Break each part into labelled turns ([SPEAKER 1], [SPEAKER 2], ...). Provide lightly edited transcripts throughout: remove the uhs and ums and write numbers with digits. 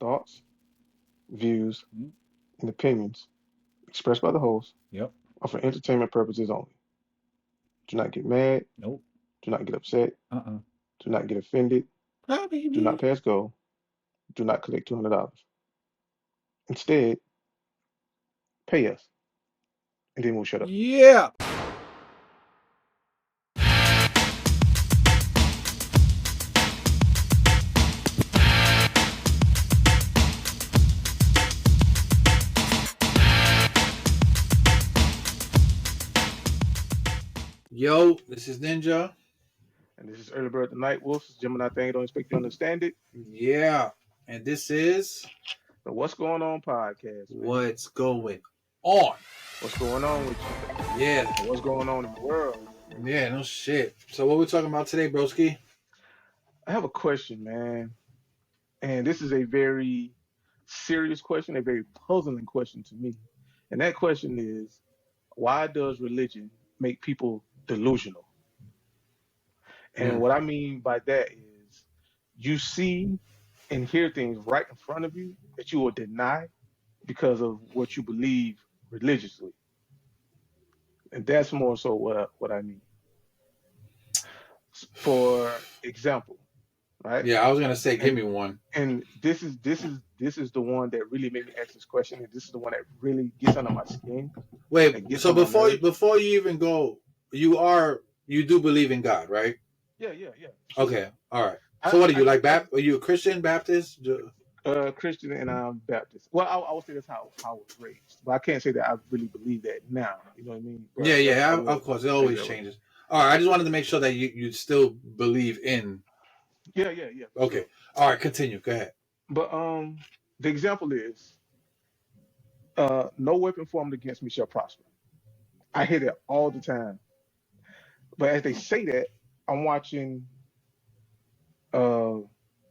[SPEAKER 1] thoughts, views,
[SPEAKER 2] Mhm.
[SPEAKER 1] and opinions expressed by the host
[SPEAKER 2] Yep.
[SPEAKER 1] are for entertainment purposes only. Do not get mad.
[SPEAKER 2] Nope.
[SPEAKER 1] Do not get upset.
[SPEAKER 2] Uh-uh.
[SPEAKER 1] Do not get offended.
[SPEAKER 2] Ah,
[SPEAKER 1] Do not
[SPEAKER 2] baby.
[SPEAKER 1] pass go. Do not collect $200. Instead, pay us, and then we'll shut up.
[SPEAKER 2] Yeah. Yo, this is Ninja.
[SPEAKER 1] And this is Early Bird the Night Wolves. Gemini thing, don't expect you to understand it.
[SPEAKER 2] Yeah. And this is
[SPEAKER 1] But what's going on, podcast, man?
[SPEAKER 2] What's Going On.
[SPEAKER 1] What's going on with you?
[SPEAKER 2] Yeah.
[SPEAKER 1] And what's going on in the world?
[SPEAKER 2] Yeah, no shit. So what we talking about today, broski?
[SPEAKER 1] I have a question, man. And this is a very serious question, a very puzzling question to me. And that question is, why does religion make people delusional? And
[SPEAKER 2] Mm.
[SPEAKER 1] what I mean by that is you see and hear things right in front of you that you will deny because of what you believe religiously. And that's more so what I mean. For example, right?
[SPEAKER 2] Yeah, I was gonna say give
[SPEAKER 1] And
[SPEAKER 2] me one.
[SPEAKER 1] and this is the one that really made me ask this question, and this is the one that really gets under my skin
[SPEAKER 2] Wait,
[SPEAKER 1] and gets
[SPEAKER 2] so
[SPEAKER 1] on my
[SPEAKER 2] before
[SPEAKER 1] nerves.
[SPEAKER 2] before you even go, you do believe in God, right?
[SPEAKER 1] Yeah, yeah, yeah, absolutely.
[SPEAKER 2] Okay, all right.
[SPEAKER 1] I
[SPEAKER 2] So what are
[SPEAKER 1] I
[SPEAKER 2] you like?
[SPEAKER 1] I
[SPEAKER 2] Are you a Christian, Baptist?
[SPEAKER 1] Christian and I'm Baptist. Well, I would say that's how I was raised, but I can't say that I really believe that now. You know what I mean?
[SPEAKER 2] Yeah,
[SPEAKER 1] But I
[SPEAKER 2] yeah.
[SPEAKER 1] was
[SPEAKER 2] Of course, it
[SPEAKER 1] raised
[SPEAKER 2] always
[SPEAKER 1] that way.
[SPEAKER 2] changes. All right, I just wanted to make sure that you still believe in.
[SPEAKER 1] Yeah, yeah, yeah, for
[SPEAKER 2] Okay,
[SPEAKER 1] sure.
[SPEAKER 2] all right. Continue. Go ahead.
[SPEAKER 1] But the example is, no weapon formed against me shall prosper. I hear that all the time. But as they say that, I'm watching uh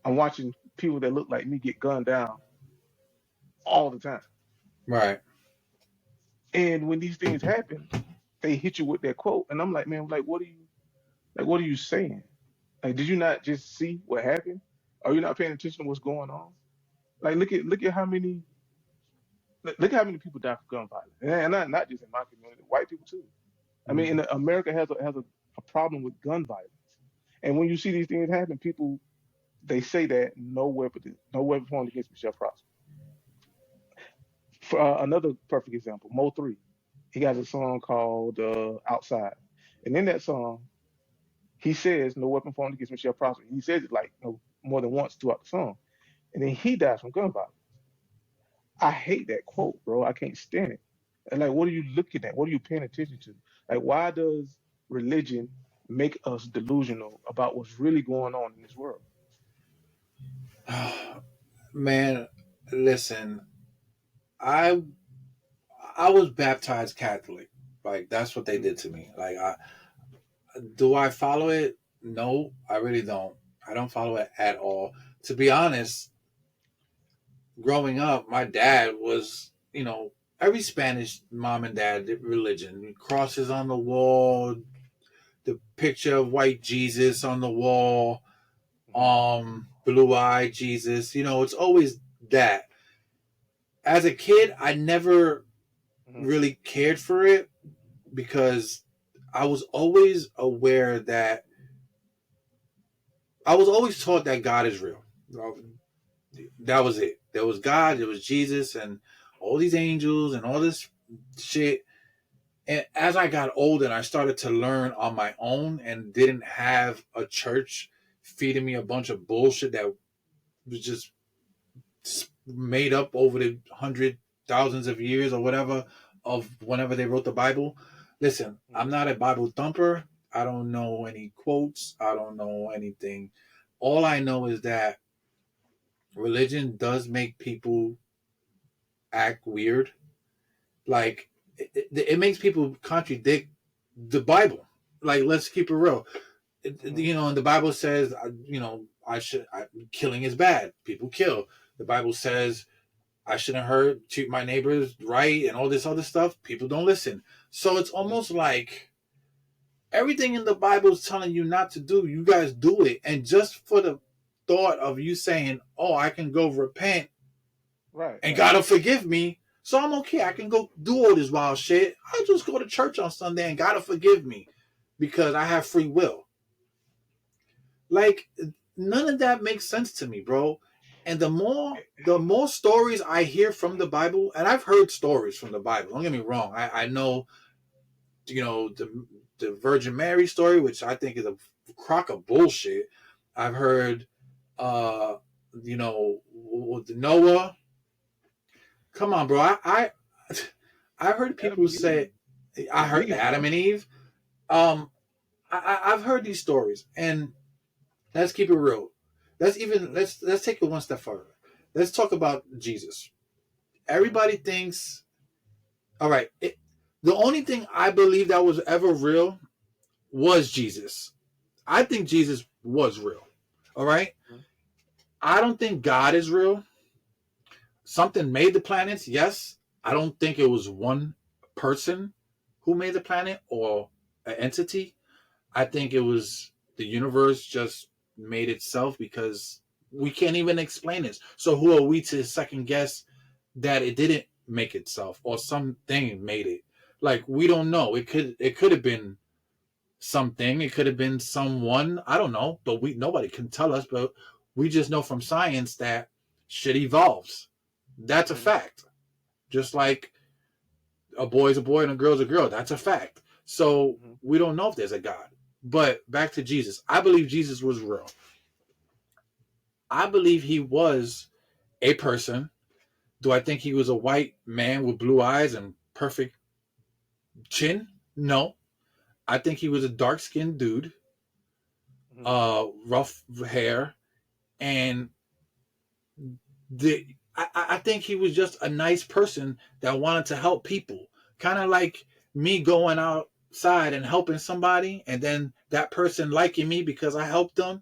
[SPEAKER 1] I'm watching people that look like me get gunned down all the time.
[SPEAKER 2] Right.
[SPEAKER 1] And when these things happen, they hit you with that quote, and I'm like, man, what are you saying? Like, did you not just see what happened? Are you not paying attention to what's going on? Like, look at look at how many people die for gun violence, and not just in my community, white people too. I mean,
[SPEAKER 2] Mhm.
[SPEAKER 1] America has a problem with gun violence, and when you see these things happen, people they say that no weapon formed against me shall prosper. For another perfect example, Mo3, he has a song called "Outside," and in that song, he says, "No weapon formed against me shall prosper." He says it like more than once throughout the song, and then he dies from gun violence. I hate that quote, bro. I can't stand it. And like, what are you looking at? What are you paying attention to? Like, why does religion make us delusional about what's really going on in this world?
[SPEAKER 2] Man, listen, I I was baptized Catholic. Like that's what they
[SPEAKER 1] Mhm.
[SPEAKER 2] did to me. Like, do I follow it? No, I really don't. I don't follow it at all. To be honest, growing up, my dad was, every Spanish mom and dad did religion. Crosses on the wall, the picture of white Jesus on the wall,
[SPEAKER 1] Mhm.
[SPEAKER 2] blue eyed Jesus. It's always that. As a kid, I never
[SPEAKER 1] Mhm.
[SPEAKER 2] really cared for it because I was always aware that I was always taught that God is real. That was it. There was God, there was Jesus, and all these angels and all this shit. And as I got older and I started to learn on my own and didn't have a church feeding me a bunch of bullshit that was just made up over the hundred thousands of years or whatever of whenever they wrote the Bible. Listen, I'm
[SPEAKER 1] Mhm.
[SPEAKER 2] not a Bible thumper. I don't know any quotes. I don't know anything. All I know is that religion does make people act weird. Like it makes people contradict the Bible. Like let's keep it real.
[SPEAKER 1] Mhm.
[SPEAKER 2] And the Bible says, killing is bad. People kill. The Bible says I shouldn't treat my neighbors right, and all this other stuff. People don't listen. So it's
[SPEAKER 1] Mhm.
[SPEAKER 2] almost like everything in the Bible is telling you not to do. You guys do it, and just for the thought of you saying, "Oh, I can go repent,"
[SPEAKER 1] Right,
[SPEAKER 2] and
[SPEAKER 1] right.
[SPEAKER 2] God will forgive me. So I'm okay. I can go do all this wild shit. I'll just go to church on Sunday and God will forgive me because I have free will. Like, none of that makes sense to me, bro. And the more stories I hear from the Bible, and I've heard stories from the Bible. Don't get me wrong. I know, the Virgin Mary story, which I think is a crock of bullshit. I've heard, uh, with Noah. Come on, bro. I heard
[SPEAKER 1] Adam
[SPEAKER 2] people
[SPEAKER 1] and Eve.
[SPEAKER 2] say, I
[SPEAKER 1] That's
[SPEAKER 2] heard
[SPEAKER 1] recent,
[SPEAKER 2] Adam
[SPEAKER 1] though.
[SPEAKER 2] and Eve. I've heard these stories, and let's keep it real.
[SPEAKER 1] Mm-hmm.
[SPEAKER 2] Let's take it one step further. Let's talk about Jesus. Everybody thinks, all right. The only thing I believe that was ever real was Jesus. I think Jesus was real. All right.
[SPEAKER 1] Mm-hmm.
[SPEAKER 2] I don't think God is real. Something made the planets, yes. I don't think it was one person who made the planet or an entity. I think it was the universe just made itself because we can't even explain this. So who are we to second guess that it didn't make itself or something made it? Like, we don't know. It could have been something. It could have been someone. I don't know, but nobody can tell us. But we just know from science that shit evolves. That's a
[SPEAKER 1] Mm-hmm.
[SPEAKER 2] fact. Just like a boy is a boy and a girl is a girl. That's a fact. So
[SPEAKER 1] Mm-hmm.
[SPEAKER 2] we don't know if there's a God. But back to Jesus. I believe Jesus was real. I believe he was a person. Do I think he was a white man with blue eyes and perfect chin? No. I think he was a dark skinned dude,
[SPEAKER 1] Mm-hmm.
[SPEAKER 2] rough hair, and I think he was just a nice person that wanted to help people. Kind of like me going outside and helping somebody, and then that person liking me because I helped them.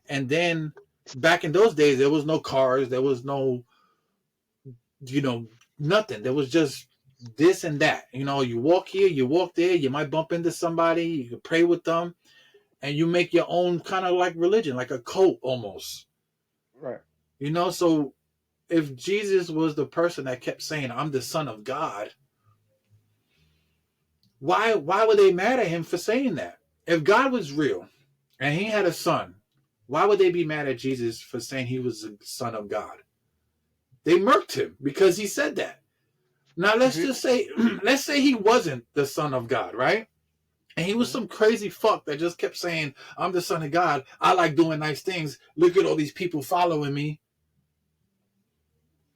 [SPEAKER 2] And then back in those days, there was no cars, there was no, you know, nothing. There was just this and that. You walk here, you walk there, you might bump into somebody, you can pray with them, and you make your own kind of like religion, like a cult almost.
[SPEAKER 1] Right.
[SPEAKER 2] So if Jesus was the person that kept saying, I'm the son of God, why were they mad at him for saying that? If God was real and he had a son, why would they be mad at Jesus for saying he was the son of God? They murked him because he said that. Now
[SPEAKER 1] Is
[SPEAKER 2] let's
[SPEAKER 1] it?
[SPEAKER 2] just say let's say he wasn't the son of God, right? And he was
[SPEAKER 1] Mm-hmm.
[SPEAKER 2] some crazy fuck that just kept saying, I'm the son of God. I like doing nice things. Look at all these people following me.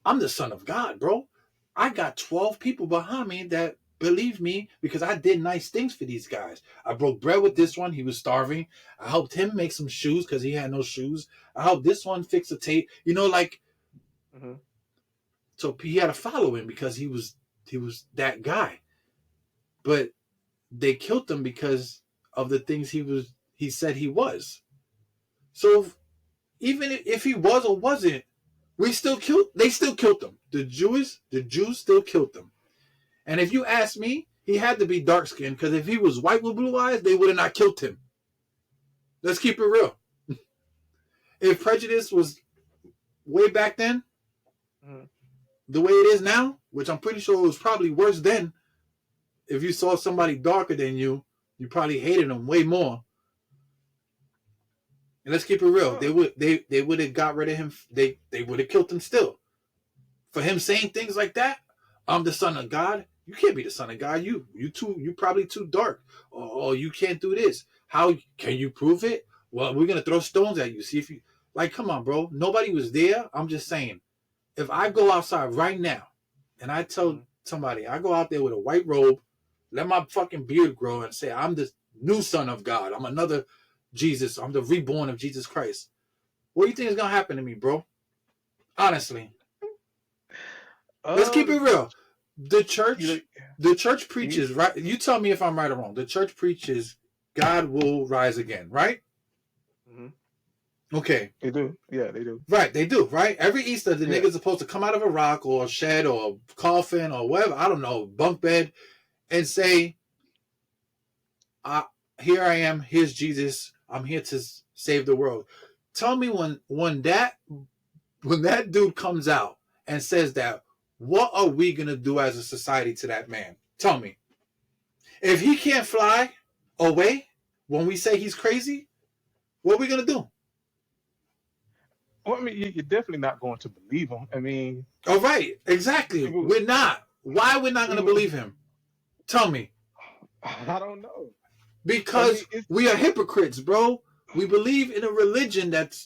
[SPEAKER 2] I'm the son of God, bro. I got 12 people behind me that believe me because I did nice things for these guys. I broke bread with this one. He was starving. I helped him make some shoes because he had no shoes. I helped this one fix a tape.
[SPEAKER 1] Mm-hmm.
[SPEAKER 2] So he had a following because he was that guy. But they killed him because of the things he said he was. So even if he was or wasn't, they still killed him. The Jews still killed him. And if you ask me, he had to be dark skinned because if he was white with blue eyes, they would have not killed him. Let's keep it real. If prejudice was way back then,
[SPEAKER 1] Mm-hmm.
[SPEAKER 2] the way it is now, which I'm pretty sure it was probably worse then, if you saw somebody darker than you probably hated them way more. And let's keep it real.
[SPEAKER 1] Oh.
[SPEAKER 2] They would have got rid of him. They would have killed him still. For him saying things like that, I'm the son of God. You can't be the son of God. You probably too dark. Or you can't do this. How can you prove it? Well, we're gonna throw stones at you. See if you like. Come on, bro. Nobody was there. I'm just saying. If I go outside right now and I tell
[SPEAKER 1] Mm-hmm.
[SPEAKER 2] somebody I go out there with a white robe, let my fucking beard grow, and say I'm the new son of God. I'm another Jesus. I'm the reborn of Jesus Christ. What do you think is gonna happen to me, bro? Honestly, let's keep
[SPEAKER 1] Uh,
[SPEAKER 2] it real. The
[SPEAKER 1] you know,
[SPEAKER 2] church, the church
[SPEAKER 1] you,
[SPEAKER 2] preaches, right? You tell me if I'm right or wrong. The church preaches God will rise again, right?
[SPEAKER 1] mm-hmm.
[SPEAKER 2] Okay.
[SPEAKER 1] They do. Yeah, they do.
[SPEAKER 2] Right, they do, right? Every Easter, the
[SPEAKER 1] Yeah.
[SPEAKER 2] nigga's supposed to come out of a rock or a shed or a coffin or whatever, I don't know, bunk bed, and say, I, here I am, here's Jesus, I'm here to save the world. Tell me when that dude comes out and says that, what are we going to do as a society to that man? Tell me. If he can't fly away when we say he's crazy, what are we going to do?
[SPEAKER 1] Well, I mean, you're definitely not going to believe him. I mean,
[SPEAKER 2] All right, exactly.
[SPEAKER 1] people,
[SPEAKER 2] We're not. Why we're not going to
[SPEAKER 1] people,
[SPEAKER 2] believe him? Tell me.
[SPEAKER 1] I don't know. I mean,
[SPEAKER 2] Because we are hypocrites, bro. We believe in a religion that.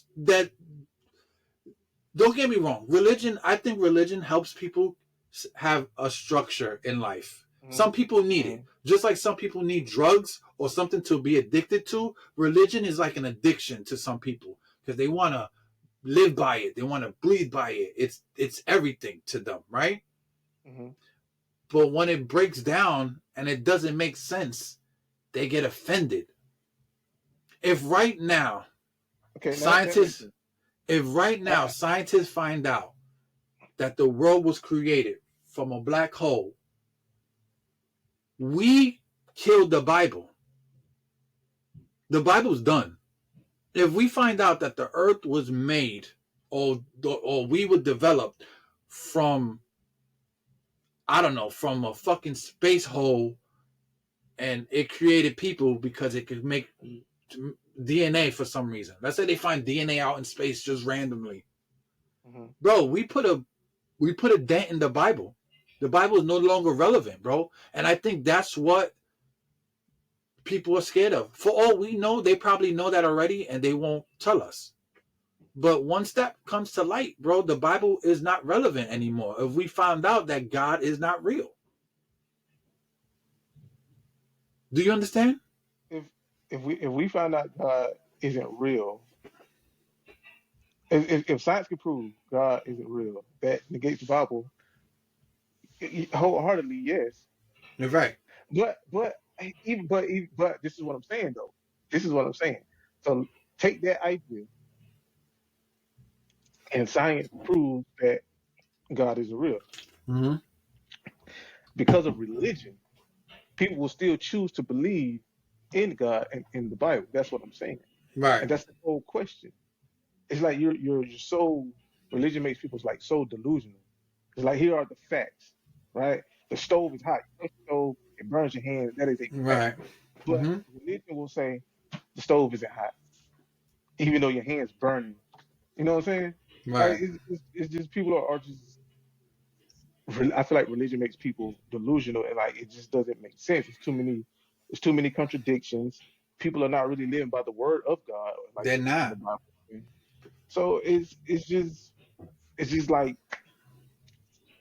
[SPEAKER 2] Don't get me wrong. Religion, I think religion helps people have a structure in life. Some people need it. Just like some people need drugs or something to be addicted to. Religion is like an addiction to some people because they want to live by it. They want to breathe by it. It's everything to them, right?
[SPEAKER 1] Mm-hmm.
[SPEAKER 2] But when it breaks down and it doesn't make sense, they get offended. If right now, scientists find out that the world was created from a black hole, we killed the Bible. The Bible's done. If we find out that the earth was made or we were developed from, I don't know, from a fucking space hole and it created people because it could make DNA for some reason. Let's say they find DNA out in space just randomly.
[SPEAKER 1] Mm-hmm.
[SPEAKER 2] Bro, we put a dent in the Bible. The Bible is no longer relevant, bro. And I think that's what people are scared of. For all we know, they probably know that already and they won't tell us. But once that comes to light, bro, the Bible is not relevant anymore. If we found out that God is not real. Do you understand?
[SPEAKER 1] If we find out God isn't real, if science can prove God isn't real, that negates the Bible wholeheartedly. Yes,
[SPEAKER 2] You're right.
[SPEAKER 1] but this is what I'm saying though. This is what I'm saying. So take that idea, and science proves that God isn't real.
[SPEAKER 2] Mm-hmm.
[SPEAKER 1] Because of religion, people will still choose to believe in God and in the Bible. That's what I'm saying,
[SPEAKER 2] Right.
[SPEAKER 1] and that's the whole question. It's like you're so religion makes people like so delusional. It's like here are the facts, right? The stove is hot. You touch the stove, it burns your hands. That is a fact.
[SPEAKER 2] Right.
[SPEAKER 1] But
[SPEAKER 2] Mm-hmm.
[SPEAKER 1] religion will say the stove isn't hot, even though your hands burning. You know what I'm saying? Like
[SPEAKER 2] Right.
[SPEAKER 1] it's just people are just. I feel like religion makes people delusional, and like it just doesn't make sense. It's too many contradictions. People are not really living by the word of God, like
[SPEAKER 2] They're
[SPEAKER 1] in the
[SPEAKER 2] not.
[SPEAKER 1] Bible. So it's just like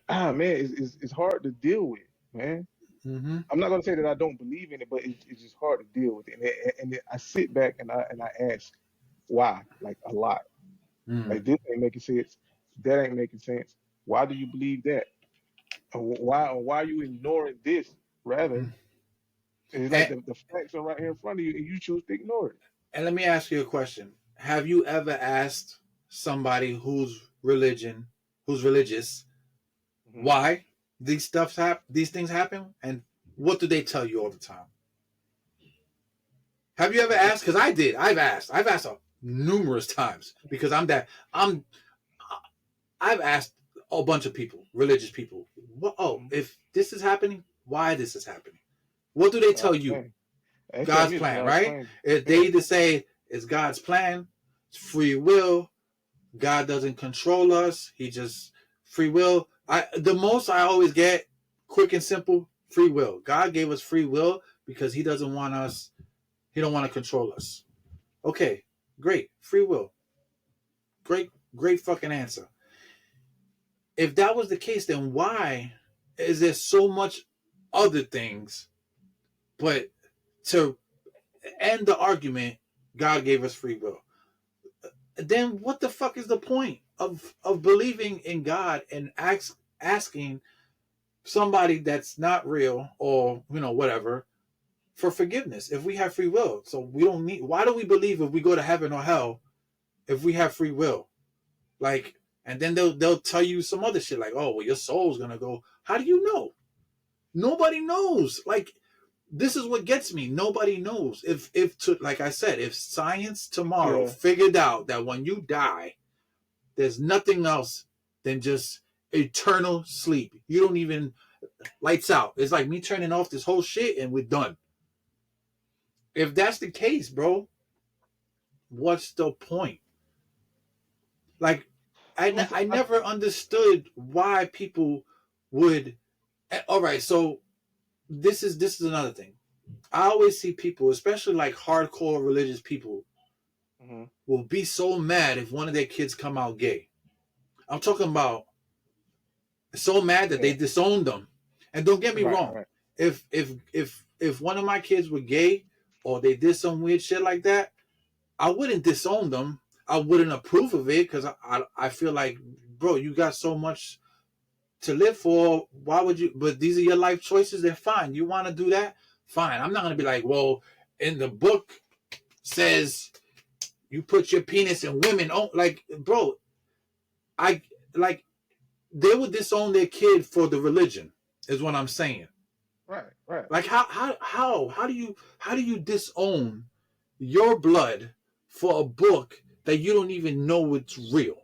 [SPEAKER 1] man, it's hard to deal with, man.
[SPEAKER 2] Mm-hmm.
[SPEAKER 1] I'm not gonna say that I don't believe in it, but it's just hard to deal with it. I sit back and I ask why, like a lot.
[SPEAKER 2] Mm-hmm.
[SPEAKER 1] Like this ain't making sense. That ain't making sense. Why do you believe that? Or why are you ignoring this? Rather, it's like
[SPEAKER 2] And,
[SPEAKER 1] the facts are right here in front of you, and you choose to ignore it.
[SPEAKER 2] and let me ask you a question. Have you ever asked somebody who's religious,
[SPEAKER 1] Hmm.
[SPEAKER 2] why these things happen, and what do they tell you all the time? Have you ever asked? Because I did. I've asked numerous times because I've asked a bunch of people, religious people.
[SPEAKER 1] Hmm.
[SPEAKER 2] If this is happening, why this is happening? What do they tell
[SPEAKER 1] God's
[SPEAKER 2] you?
[SPEAKER 1] plan. They tell
[SPEAKER 2] God's
[SPEAKER 1] me it's
[SPEAKER 2] plan,
[SPEAKER 1] God's
[SPEAKER 2] right?
[SPEAKER 1] plan.
[SPEAKER 2] If they
[SPEAKER 1] Yeah.
[SPEAKER 2] either say it's God's plan, it's free will, God doesn't control us, he just free will. The most I always get, quick and simple, free will. God gave us free will because he don't want to control us. Okay, great. Free will. Great fucking answer. If that was the case, then why is there so much other things? But to end the argument, God gave us free will. Then what the fuck is the point of believing in God and asking somebody that's not real or whatever for forgiveness if we have free will? So we don't need. Why do we believe if we go to heaven or hell if we have free will? Like, and then they'll tell you some other shit like, oh well, your soul's gonna go. How do you know? Nobody knows. Like, this is what gets me. Nobody knows. Like I said, if science tomorrow
[SPEAKER 1] Yeah.
[SPEAKER 2] figured out that when you die, there's nothing else than just eternal sleep. You don't even lights out. It's like me turning off this whole shit and we're done. If that's the case, bro, what's the point? Like, I never understood why people would. All right, so this is another thing. I always see people, especially like hardcore religious people,
[SPEAKER 1] Mm-hmm.
[SPEAKER 2] will be so mad if one of their kids come out gay. I'm talking about so mad that they
[SPEAKER 1] Yeah.
[SPEAKER 2] disowned them. And don't get me
[SPEAKER 1] Right.
[SPEAKER 2] wrong,
[SPEAKER 1] Right.
[SPEAKER 2] if one of my kids were gay or they did some weird shit like that, I wouldn't disown them. I wouldn't approve of it because I feel like, bro, you got so much to live for. Why would you? But these are your life choices. They're fine. You want to do that? Fine. I'm not going to be like, well, in the book says you put your penis in women. Oh, like, bro, I like they would disown their kid for the religion is what I'm saying.
[SPEAKER 1] Right. Right.
[SPEAKER 2] Like how do you disown your blood for a book that you don't even know it's real?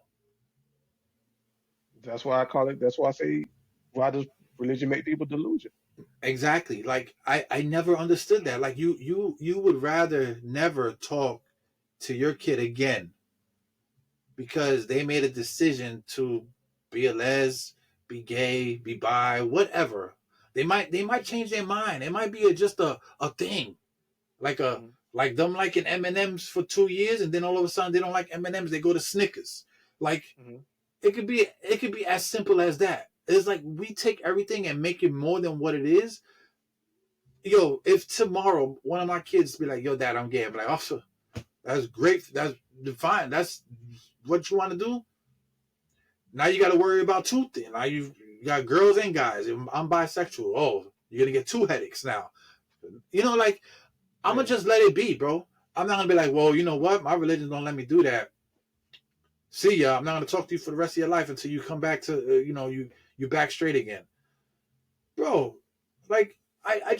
[SPEAKER 1] That's why I call it. That's why I say, why does religion make people delusional?
[SPEAKER 2] Exactly. Like I never understood that. Like you would rather never talk to your kid again because they made a decision to be a les, be gay, be bi, whatever. They might change their mind. It might be just a thing. Like a
[SPEAKER 1] Mm-hmm.
[SPEAKER 2] like them liking M&Ms for 2 years and then all of a sudden they don't like M&Ms, they go to Snickers. Like
[SPEAKER 1] Mm-hmm.
[SPEAKER 2] it could be as simple as that. It's like we take everything and make it more than what it is. Yo, if tomorrow one of my kids be like, yo, dad, I'm gay, I'm like, oh, that's great. That's fine. That's what you want to do. Now you got to worry about two things. Now you got girls and guys. I'm bisexual. Oh, you're going to get two headaches now. Like, I'm going
[SPEAKER 1] Yeah.
[SPEAKER 2] to just let it be, bro. I'm not going to be like, well, you know what? My religion don't let me do that. See ya. I'm not going to talk to you for the rest of your life until you come back to, you back straight again. Bro, like, I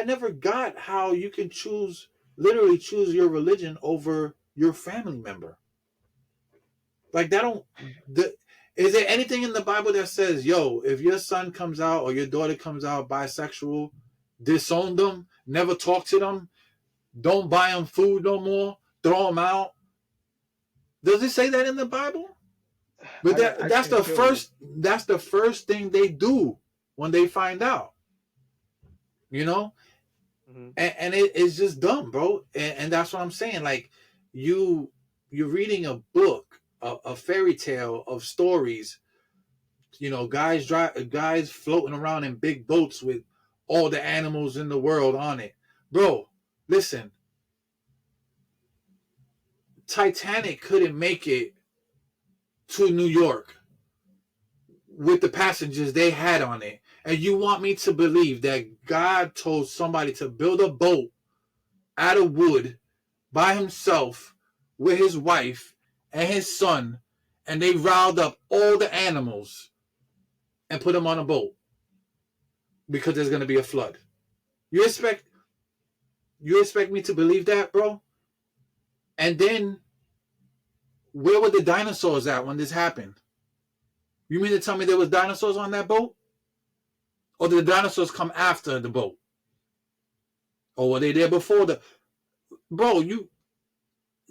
[SPEAKER 2] never got how you can literally choose your religion over your family member. Like that is there anything in the Bible that says, yo, if your son comes out or your daughter comes out bisexual, disown them, never talk to them, don't buy them food no more, throw them out? Does it say that in the Bible? But
[SPEAKER 1] I
[SPEAKER 2] that's
[SPEAKER 1] can't
[SPEAKER 2] the
[SPEAKER 1] tell you.
[SPEAKER 2] first thing they do when they find out. You know?
[SPEAKER 1] Mm-hmm.
[SPEAKER 2] And it's just dumb, bro. And that's what I'm saying. Like you're reading a book, a fairy tale of stories. Guys floating around in big boats with all the animals in the world on it, bro. Listen, Titanic couldn't make it to New York with the passengers they had on it, and you want me to believe that God told somebody to build a boat out of wood by himself with his wife and his son, and they riled up all the animals and put them on a boat because there's going to be a flood? You expect me to believe that, bro? And then where were the dinosaurs at when this happened? You mean to tell me there was dinosaurs on that boat? Or did the dinosaurs come after the boat? Or were they there before the bro,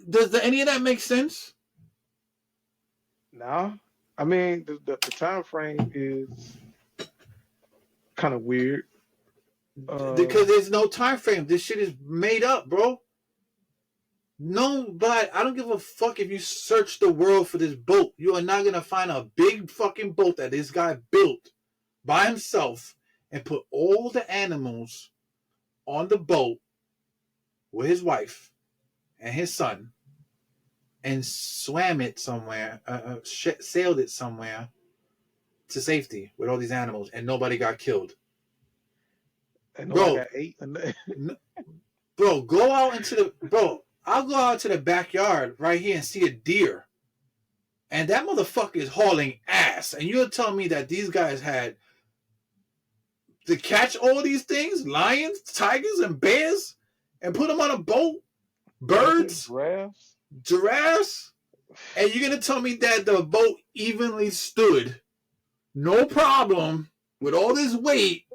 [SPEAKER 2] does any of that make sense?
[SPEAKER 1] Now, I mean, the time frame is kind of weird.
[SPEAKER 2] Because there's no time frame. This shit is made up, bro. No, but I don't give a fuck if you search the world for this boat. You are not gonna find a big fucking boat that this guy built by himself and put all the animals on the boat with his wife and his son and swam it somewhere, sailed it somewhere to safety with all these animals and nobody got killed.
[SPEAKER 1] and nobody
[SPEAKER 2] Bro,
[SPEAKER 1] got ate.
[SPEAKER 2] bro, go out into the bro. I'll go out to the backyard right here and see a deer, and that motherfucker is hauling ass. And you're telling me that these guys had to catch all these things, lions, tigers, and bears, and put them on a boat,
[SPEAKER 1] Elephants,
[SPEAKER 2] birds,
[SPEAKER 1] giraffes.
[SPEAKER 2] giraffes. And you're gonna tell me that the boat evenly stood, no problem, with all this weight?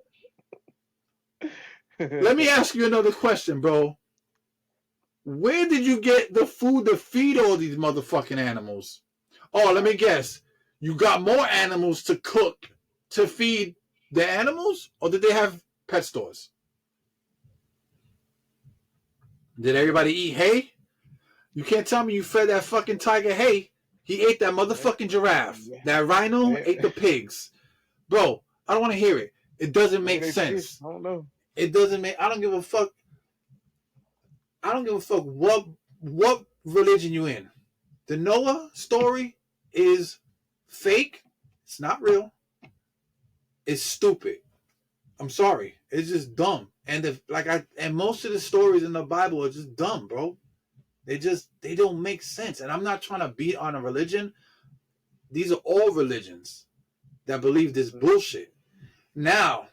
[SPEAKER 2] Let me ask you another question, bro. Where did you get the food to feed all these motherfucking animals? Oh, let me guess. You got more animals to cook to feed the animals? Or did they have pet stores? Did everybody eat hay? You can't tell me you fed that fucking tiger hay. He ate that motherfucking giraffe. That rhino ate the pigs. Bro, I don't want to hear it. It doesn't make sense.
[SPEAKER 1] I don't know.
[SPEAKER 2] It doesn't make... I don't give a fuck. I don't give a fuck what religion you in. The Noah story is fake. It's not real. It's stupid. I'm sorry. It's just dumb. And most of the stories in the Bible are just dumb, bro. They don't make sense. And I'm not trying to beat on a religion. These are all religions that believe this bullshit. Now,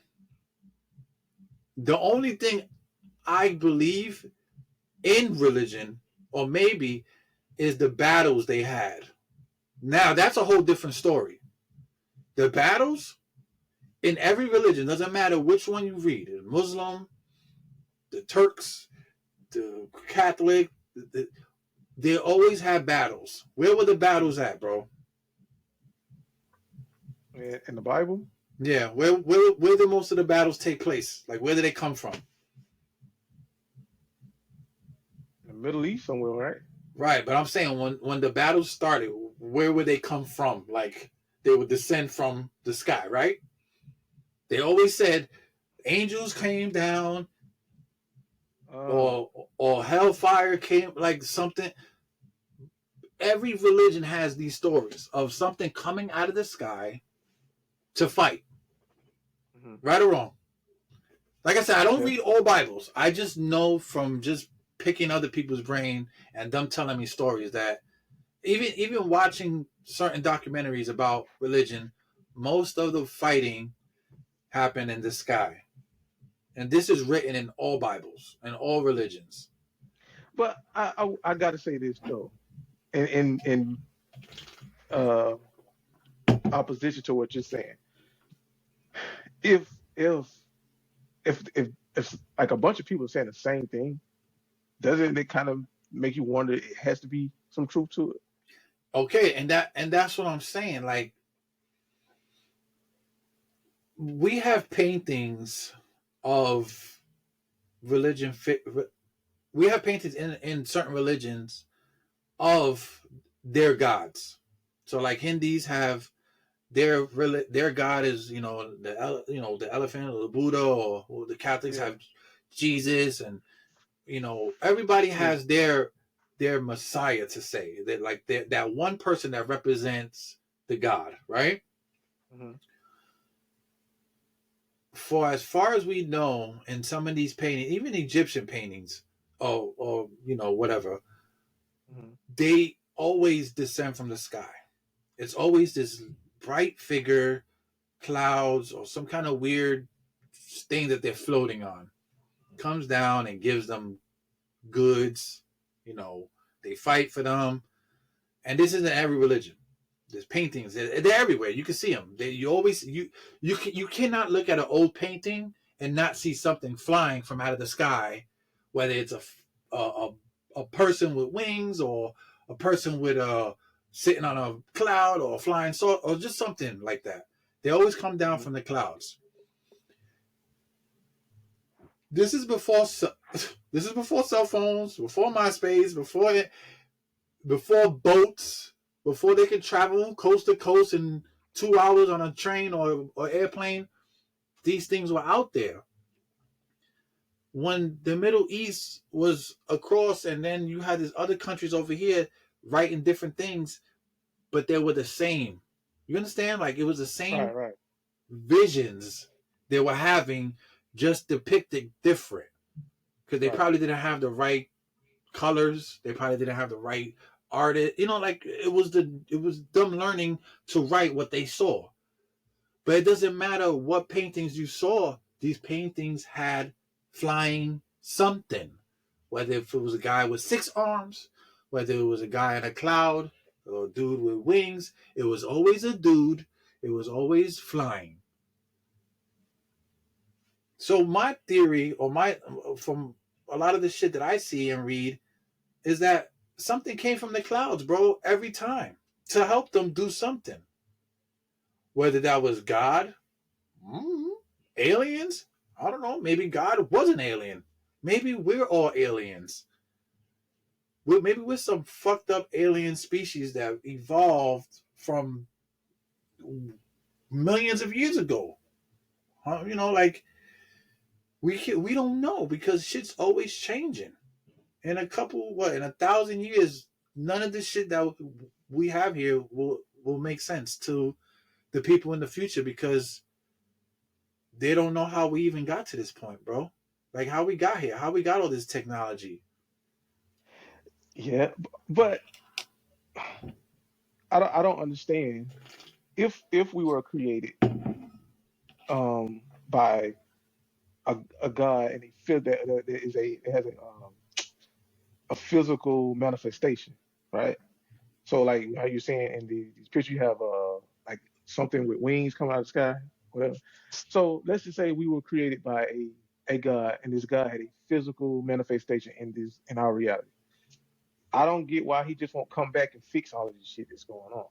[SPEAKER 2] the only thing I believe in religion, or maybe, is the battles they had. Now, that's a whole different story. The battles in every religion, doesn't matter which one you read, the Muslim, the Turks, the Catholic, they always had battles. Where were the battles at, bro?
[SPEAKER 1] In the Bible?
[SPEAKER 2] Yeah, where did most of the battles take place? Like, where did they come from?
[SPEAKER 1] In the Middle East somewhere, right?
[SPEAKER 2] Right, but I'm saying when the battles started, where would they come from? Like, they would descend from the sky, right? They always said angels came down, or hellfire came, like something. Every religion has these stories of something coming out of the sky to fight. Mm-hmm. Right or wrong? Like I said, I don't read all Bibles. I just know from just picking other people's brain and them telling me stories that even watching certain documentaries about religion, most of the fighting happened in the sky. And this is written in all Bibles and all religions.
[SPEAKER 1] But I got to say this though, in opposition to what you're saying. If like a bunch of people are saying the same thing, doesn't it kind of make you wonder it has to be some truth to it?
[SPEAKER 2] Okay, and that's what I'm saying. Like, we have paintings of religion. We have paintings in certain religions of their gods. So, like, Hindus have their god is the elephant or the Buddha, or the Catholics have Jesus, and everybody has their Messiah, to say that, like, that one person that represents the God, right? Mm-hmm. For as far as we know, in some of these paintings, even Egyptian paintings, or whatever, mm-hmm. they always descend from the sky. It's always this bright figure, clouds, or some kind of weird thing that they're floating on. Comes down and gives them goods. They fight for them. And this isn't every religion. There's paintings. They're everywhere. You can see them. You cannot look at an old painting and not see something flying from out of the sky, whether it's a person with wings, or a person with sitting on a cloud, or a flying sword, or just something like that. They always come down from the clouds. This is before cell phones, before MySpace, before boats, before they could travel coast to coast in 2 hours on a train or airplane. These things were out there. When the Middle East was across, and then you had these other countries over here writing different things, but they were the same. You understand? Like, it was the same visions they were having, just depicted different. Because they probably didn't have the right colors. They probably didn't have the right artist. Like, it was them learning to write what they saw. But it doesn't matter what paintings you saw. These paintings had flying something. Whether if it was a guy with 6 arms, whether it was a guy in a cloud, a dude with wings. It was always a dude. It was always flying. So my theory, or from a lot of the shit that I see and read, is that something came from the clouds, bro, every time to help them do something. Whether that was God, aliens, I don't know. Maybe God was an alien. Maybe we're all aliens. Maybe we're some fucked up alien species that evolved from millions of years ago. You know, like we don't know because shit's always changing. In a 1,000 years, none of this shit that we have here will make sense to the people in the future because they don't know how we even got to this point, bro. Like how we got here, how we got all this technology.
[SPEAKER 1] Yeah, but I don't understand if we were created by a God and he feel that there is it has a physical manifestation, right? So like how you're saying in these pictures you have like something with wings coming out of the sky, whatever. So let's just say we were created by a God and this God had a physical manifestation in our reality. I don't get why he just won't come back and fix all of this shit that's going on.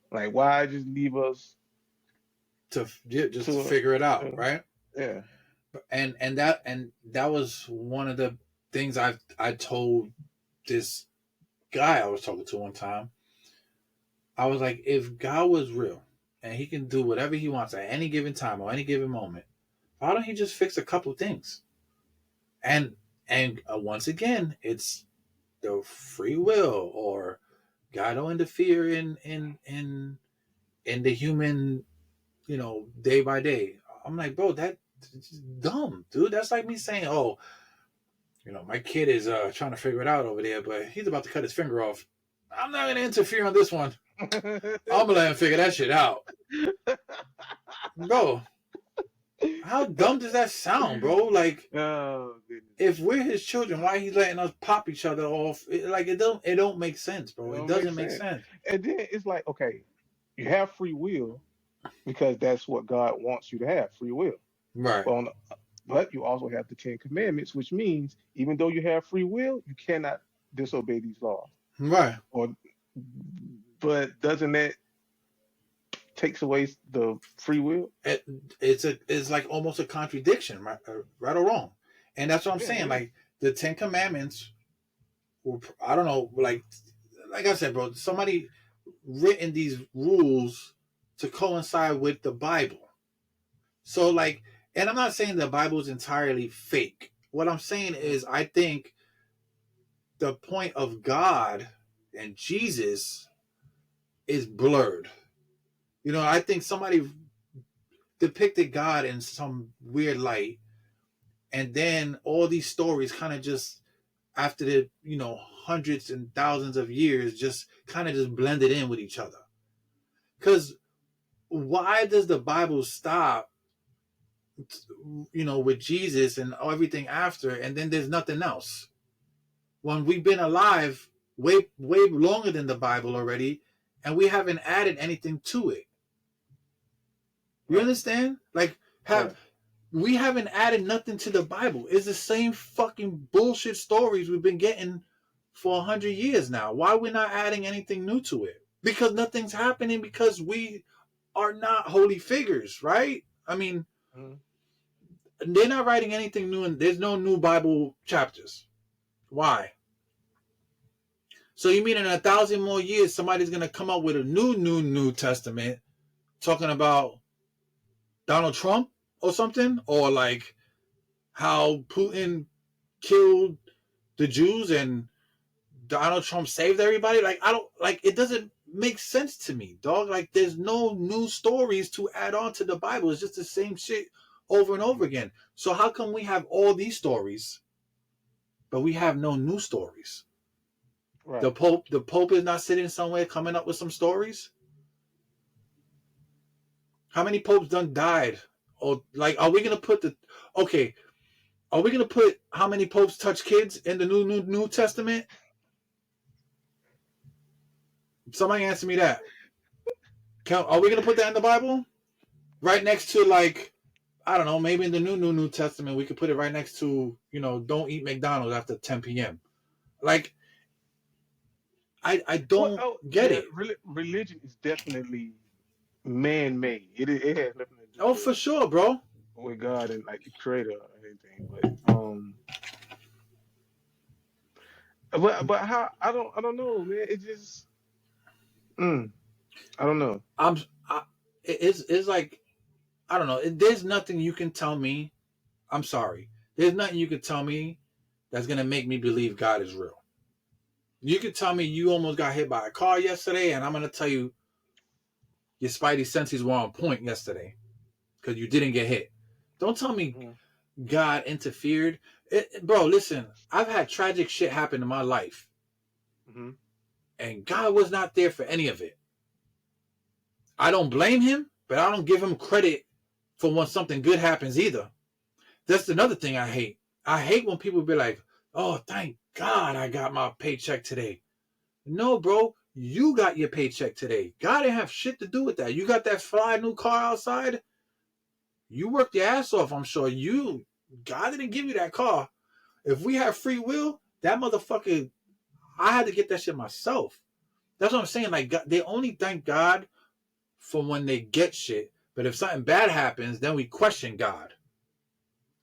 [SPEAKER 1] Like why just leave us
[SPEAKER 2] to
[SPEAKER 1] to
[SPEAKER 2] figure it out,
[SPEAKER 1] uh,
[SPEAKER 2] right?
[SPEAKER 1] yeah.
[SPEAKER 2] And that was one of the things I told this guy I was talking to one time. I was like, if God was real and he can do whatever he wants at any given time or any given moment, why don't he just fix a couple things? And once again, it's the free will, or God don't interfere in the human, day by day. I'm like, bro, that's dumb, dude. That's like me saying, oh, my kid is trying to figure it out over there, but he's about to cut his finger off. I'm not gonna interfere on this one. I'm gonna let him figure that shit out, bro. How dumb does that sound, bro? Like,
[SPEAKER 1] Oh goodness.
[SPEAKER 2] if we're his children, why he letting us pop each other off? It don't make sense,
[SPEAKER 1] It
[SPEAKER 2] bro. It
[SPEAKER 1] don't make
[SPEAKER 2] doesn't make
[SPEAKER 1] sense.
[SPEAKER 2] sense.
[SPEAKER 1] And then it's like, okay, you have free will because that's what God wants you to have, free will.
[SPEAKER 2] Right,
[SPEAKER 1] But but you also have the Ten Commandments, which means even though you have free will, you cannot disobey these laws.
[SPEAKER 2] right.
[SPEAKER 1] Or but doesn't that takes away the free will?
[SPEAKER 2] It, it's like almost a contradiction, right or wrong, and that's what I'm
[SPEAKER 1] Yeah, it
[SPEAKER 2] saying.
[SPEAKER 1] is.
[SPEAKER 2] Like the Ten Commandments, I don't know, like I said, bro. Somebody written these rules to coincide with the Bible. So like, and I'm not saying the Bible is entirely fake. What I'm saying is, I think the point of God and Jesus is blurred. I think somebody depicted God in some weird light, and then all these stories kind of just, after the hundreds and thousands of years, just kind of just blended in with each other. Because why does the Bible stop, with Jesus and everything after, and then there's nothing else? When we've been alive way way longer than the Bible already, and we haven't added anything to it. You
[SPEAKER 1] Right,
[SPEAKER 2] understand? Like,
[SPEAKER 1] right.
[SPEAKER 2] we haven't added nothing to the Bible. It's the same fucking bullshit stories we've been getting for 100 years now. Why are we not adding anything new to it? Because nothing's happening, because we are not holy figures, right? I mean,
[SPEAKER 1] Mhm.
[SPEAKER 2] they're not writing anything new, and there's no new Bible chapters. Why? So you mean in 1,000 more years, somebody's gonna come up with a New Testament talking about Donald Trump or something, or like how Putin killed the Jews and Donald Trump saved everybody? Like, I don't, like, it doesn't make sense to me, dog. Like, there's no new stories to add on to the Bible. It's just the same shit over and over again. So how come we have all these stories, but we have no new stories? The
[SPEAKER 1] Right.
[SPEAKER 2] Pope is not sitting somewhere coming up with some stories. How many popes done died? Or like, are we gonna put okay? Are we gonna put how many popes touch kids in the New Testament? Somebody answer me that. Are we gonna put that in the Bible? Right next to, like, I don't know, maybe in the New Testament we could put it right next to, don't eat McDonald's after 10 p.m. Like, I
[SPEAKER 1] Well,
[SPEAKER 2] don't
[SPEAKER 1] oh
[SPEAKER 2] get
[SPEAKER 1] yeah,
[SPEAKER 2] it.
[SPEAKER 1] religion is definitely man-made. It has nothing to do
[SPEAKER 2] Oh, for sure, bro.
[SPEAKER 1] with God and like the creator or anything. But how I don't know, man. It just mm, I don't know.
[SPEAKER 2] I'm I, it's like, I don't know. There's nothing you can tell me. I'm sorry. There's nothing you can tell me that's gonna make me believe God is real. You could tell me you almost got hit by a car yesterday, and I'm gonna tell you your spidey senses were on point yesterday because you didn't get hit. Don't tell me
[SPEAKER 1] Mhm,
[SPEAKER 2] God interfered. Bro, listen, I've had tragic shit happen in my life,
[SPEAKER 1] mhm.
[SPEAKER 2] and God was not there for any of it. I don't blame him, but I don't give him credit for when something good happens either. That's another thing I hate. I hate when people be like, oh, thank God I got my paycheck today. No, bro, you got your paycheck today. God didn't have shit to do with that. You got that fly new car outside. You worked your ass off, I'm sure. God didn't give you that car. If we have free will, that motherfucker, I had to get that shit myself. That's what I'm saying. Like, God, they only thank God for when they get shit. But if something bad happens, then we question God.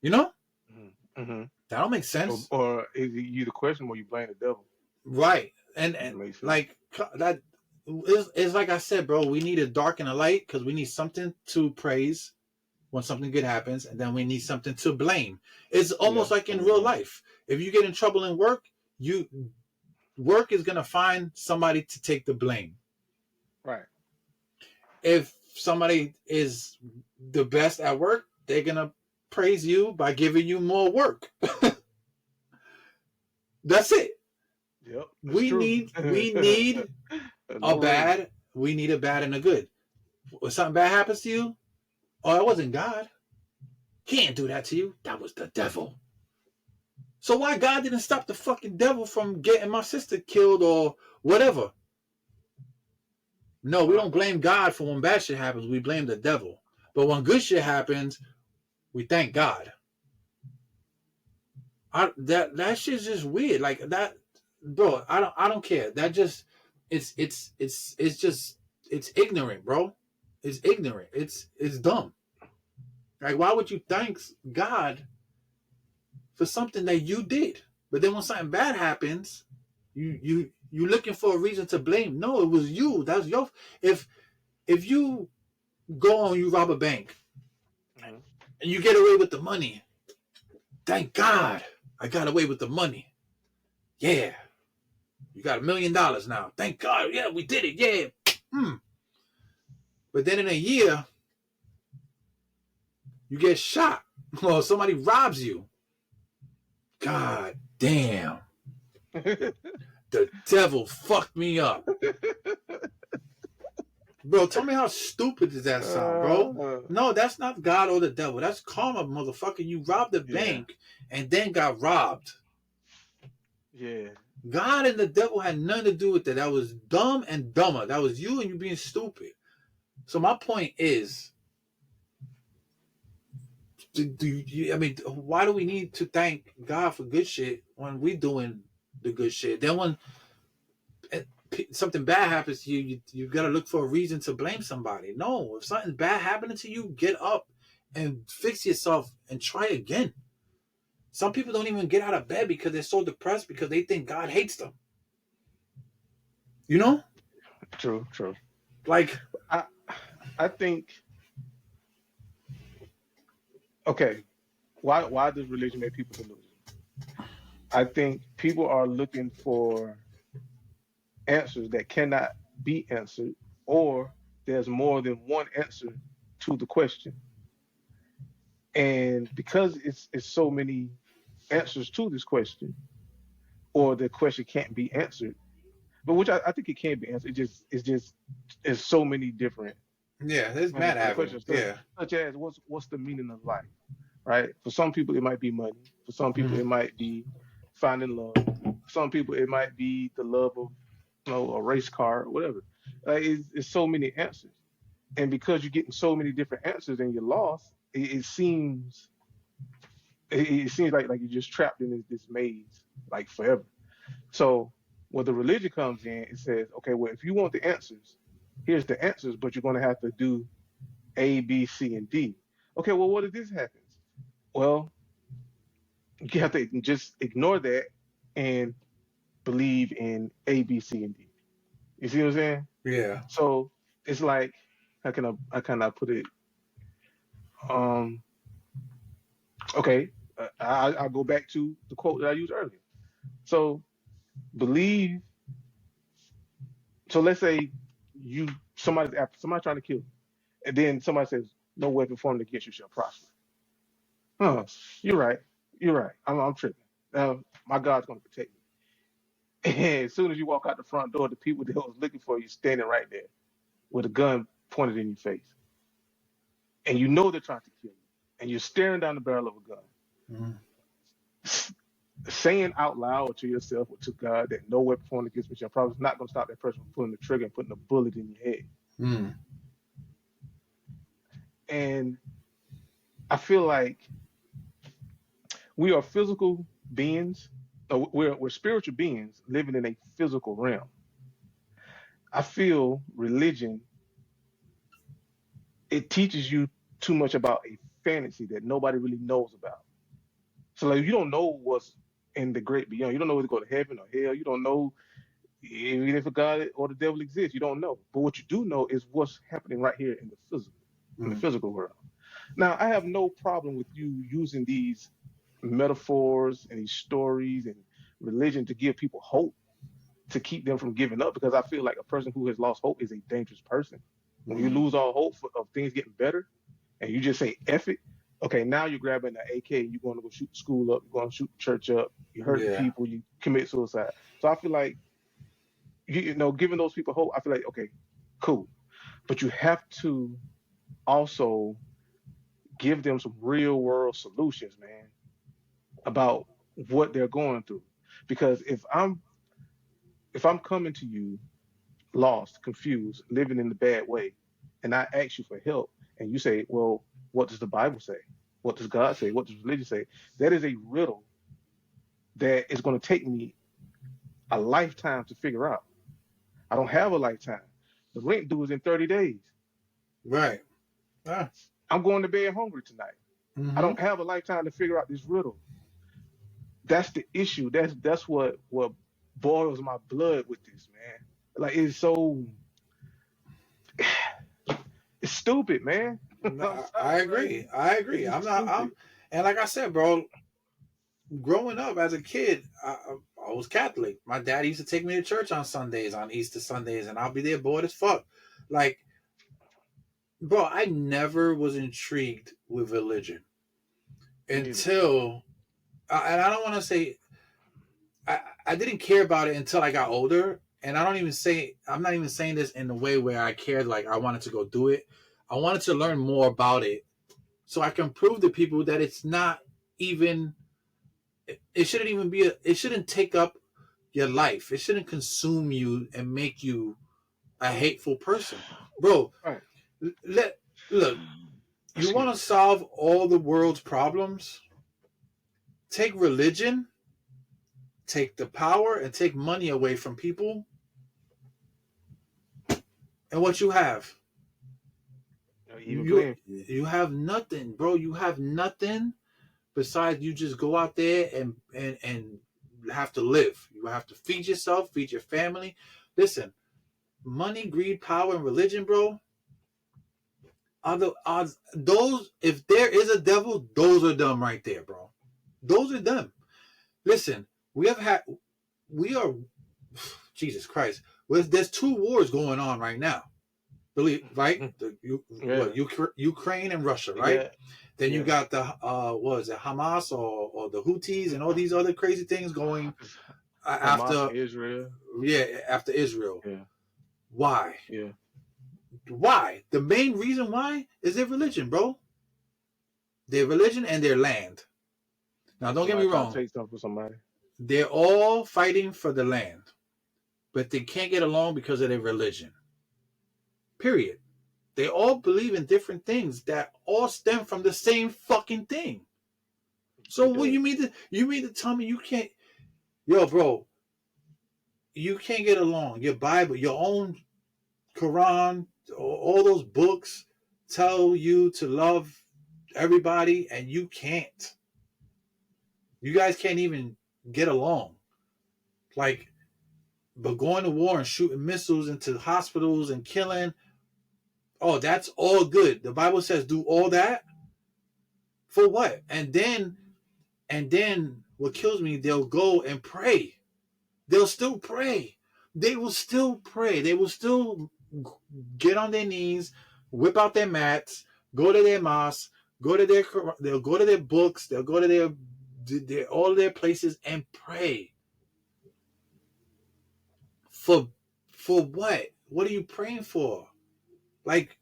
[SPEAKER 2] You know?
[SPEAKER 1] Mhm. Mhm.
[SPEAKER 2] That don't make
[SPEAKER 1] Or,
[SPEAKER 2] sense.
[SPEAKER 1] or is it you the question or you blame the devil?
[SPEAKER 2] Right.
[SPEAKER 1] That
[SPEAKER 2] And
[SPEAKER 1] makes sense.
[SPEAKER 2] like, that is like I said, bro, we need a dark and a light because we need something to praise when something good happens, and then we need something to blame. It's
[SPEAKER 1] Yeah.
[SPEAKER 2] almost like in real life. If you get in trouble in work, work is gonna find somebody to take the blame.
[SPEAKER 1] Right.
[SPEAKER 2] If somebody is the best at work, they're gonna praise you by giving you more work. That's it.
[SPEAKER 1] Yep. That's
[SPEAKER 2] We
[SPEAKER 1] true.
[SPEAKER 2] need we need a
[SPEAKER 1] No raise.
[SPEAKER 2] bad. We need a bad and a good. When something bad happens to you, oh, it wasn't God. He didn't do that to you. That was the devil. So why God didn't stop the fucking devil from getting my sister killed or whatever? No, we
[SPEAKER 1] Right.
[SPEAKER 2] don't blame God for when bad shit happens. We blame the devil. But when good shit happens, we thank God. That shit's just weird. Like that, bro. I don't care. That just it's just it's ignorant, bro. It's ignorant. It's dumb. Like, why would you thank God for something that you did? But then when something bad happens, you looking for a reason to blame. No, it was you. That's your. If you go and you rob a bank
[SPEAKER 1] Mhm.
[SPEAKER 2] and you get away with the money, thank God I got away with the money. Yeah, you got $1 million now. Thank God. Yeah, we did it. Yeah. But then in a year, you get shot or somebody robs you. God damn. The devil fucked me up. Bro, tell me how stupid does that sound, bro?
[SPEAKER 1] uh,
[SPEAKER 2] No, that's not God or the devil. That's karma, motherfucker. You robbed the
[SPEAKER 1] yeah.
[SPEAKER 2] bank and then got robbed.
[SPEAKER 1] Yeah.
[SPEAKER 2] God and the devil had nothing to do with that. That was dumb and dumber. That was you and you being stupid. So my point is, I mean, why do we need to thank God for good shit when we doing the good shit? Then when something bad happens to you, you got to look for a reason to blame somebody. No, if something bad happening to you, get up and fix yourself and try again. Some people don't even get out of bed because they're so depressed because they think God hates them. You know?
[SPEAKER 1] True. True.
[SPEAKER 2] Like,
[SPEAKER 1] I I think okay. Why does religion make people delusional? I think people are looking for answers that cannot be answered, or there's more than one answer to the question. And because it's so many answers to this question, or the question can't be answered, but which I think it can be answered. It's just it's so many different
[SPEAKER 2] yeah, there's mad
[SPEAKER 1] answers to the
[SPEAKER 2] avenue.
[SPEAKER 1] question,
[SPEAKER 2] Yeah.
[SPEAKER 1] such as what's the meaning of life, right? For some people it might be money. For some people
[SPEAKER 2] Mm-hmm.
[SPEAKER 1] it might be finding love. For some people it might be the love of a race car, or whatever. It's so many answers, and because you're getting so many different answers and you're lost, it seems like you're just trapped in this maze like forever. So when the religion comes in, it says, okay, well, if you want the answers, here's the answers, but you're going to have to do A, B, C, and D. Okay, well, what if this happens? Well, you have to just ignore that and believe in A, B, C, and D. You see what I'm saying?
[SPEAKER 2] Yeah.
[SPEAKER 1] So it's like, how can I put it? Um, okay, I'll go back to the quote that I used earlier. So believe. So let's say you somebody's trying to kill you, and then somebody says, "No weapon formed against you shall prosper." Huh? You're right. You're right. I'm tripping. My God's gonna protect me. And as soon as you walk out the front door, the people that was looking for you standing right there with a gun pointed in your face, and you know they're trying to kill you, and you're staring down the barrel of a gun,
[SPEAKER 2] Mm.
[SPEAKER 1] saying out loud to yourself or to God that no weapon formed against me shall prosper is not gonna stop that person from pulling the trigger and putting a bullet in your head.
[SPEAKER 2] Mm.
[SPEAKER 1] And I feel like we are physical beings. We're spiritual beings living in a physical realm. I feel religion, it teaches you too much about a fantasy that nobody really knows about. So like you don't know what's in the great beyond. You don't know whether to go to heaven or hell. You don't know even if a God or the devil exists. You don't know. But what you do know is what's happening right here in the
[SPEAKER 2] Mm.
[SPEAKER 1] physical world. Now I have no problem with you using these metaphors and these stories and religion to give people hope, to keep them from giving up, because I feel like a person who has lost hope is a dangerous person. When you
[SPEAKER 2] Mm.
[SPEAKER 1] lose all hope of things getting better and you just say F it, okay, now you're grabbing the AK, you're going to go shoot the school up, you're going to shoot the church up, you're hurting
[SPEAKER 2] Yeah.
[SPEAKER 1] people, you commit suicide. So I feel like, giving those people hope, I feel like, okay, cool. But you have to also give them some real world solutions, man, about what they're going through. Because if I'm coming to you lost, confused, living in the bad way, and I ask you for help, and you say, "Well, what does the Bible say? What does God say? What does religion say?" That is a riddle that is going to take me a lifetime to figure out. I don't have a lifetime. The rent due is in 30 days.
[SPEAKER 2] Right. Ah.
[SPEAKER 1] I'm going to bed hungry tonight. I
[SPEAKER 2] Mm-hmm.
[SPEAKER 1] don't have a lifetime to figure out this riddle. That's the issue. That's what boils my blood with this, man. Like it's stupid, man.
[SPEAKER 2] No,
[SPEAKER 1] I'm
[SPEAKER 2] I
[SPEAKER 1] sorry, man.
[SPEAKER 2] agree. I
[SPEAKER 1] It's
[SPEAKER 2] agree.
[SPEAKER 1] just
[SPEAKER 2] I'm not.
[SPEAKER 1] stupid.
[SPEAKER 2] And like I said, bro, growing up as a kid, I was Catholic. My dad used to take me to church on Sundays, on Easter Sundays, and I'll be there bored as fuck. Like, bro, I never was intrigued with religion
[SPEAKER 1] Me neither.
[SPEAKER 2] until, and I don't want to say I didn't care about it until I got older. And I'm not even saying this in a way where I cared, like I wanted to go do it. I wanted to learn more about it so I can prove to people that it's not even, it shouldn't even be, it shouldn't take up your life. It shouldn't consume you and make you a hateful person. Bro,
[SPEAKER 1] All right.
[SPEAKER 2] let, look, you
[SPEAKER 1] Excuse
[SPEAKER 2] want
[SPEAKER 1] me.
[SPEAKER 2] to solve all the world's problems? Take religion, take the power, and take money away from people. And what you have?
[SPEAKER 1] Even
[SPEAKER 2] You
[SPEAKER 1] playing field.
[SPEAKER 2] you have nothing, bro. You have nothing besides you just go out there and have to live. You have to feed yourself, feed your family. Listen, money, greed, power, and religion, bro. Are the odds those? If there is a devil, those are them right there, bro. Those are them. Listen, we have had we are Jesus Christ. There's two wars going on right now. Believe right?
[SPEAKER 1] Yeah.
[SPEAKER 2] Ukraine and Russia, right?
[SPEAKER 1] Yeah.
[SPEAKER 2] Then you
[SPEAKER 1] Yeah.
[SPEAKER 2] got the what is it, Hamas or the Houthis and all these other crazy things going
[SPEAKER 1] Hamas
[SPEAKER 2] after
[SPEAKER 1] and Israel.
[SPEAKER 2] after Israel.
[SPEAKER 1] Yeah.
[SPEAKER 2] Why?
[SPEAKER 1] Yeah.
[SPEAKER 2] Why? The main reason why is their religion, bro. Their religion and their land. Now, don't get me
[SPEAKER 1] Somebody trying to
[SPEAKER 2] wrong.
[SPEAKER 1] take something from somebody.
[SPEAKER 2] They're all fighting for the land. but they can't get along because of their religion. Period. They all believe in different things that all stem from the same fucking thing. So
[SPEAKER 1] It
[SPEAKER 2] what
[SPEAKER 1] does.
[SPEAKER 2] you mean to tell me you can't, yo, bro, you can't get along. Your Bible, your own Quran, all those books tell you to love everybody, and you can't. You guys can't even get along. Like, but going to war and shooting missiles into hospitals and killing, oh, that's all good. The Bible says do all that for what? And then what kills me, they'll go and pray. They'll still pray. They will still pray. They will still get on their knees, whip out their mats, go to their mosque, they'll go to their books, they'll go to their all their places and pray. For what? What are you praying for? Like,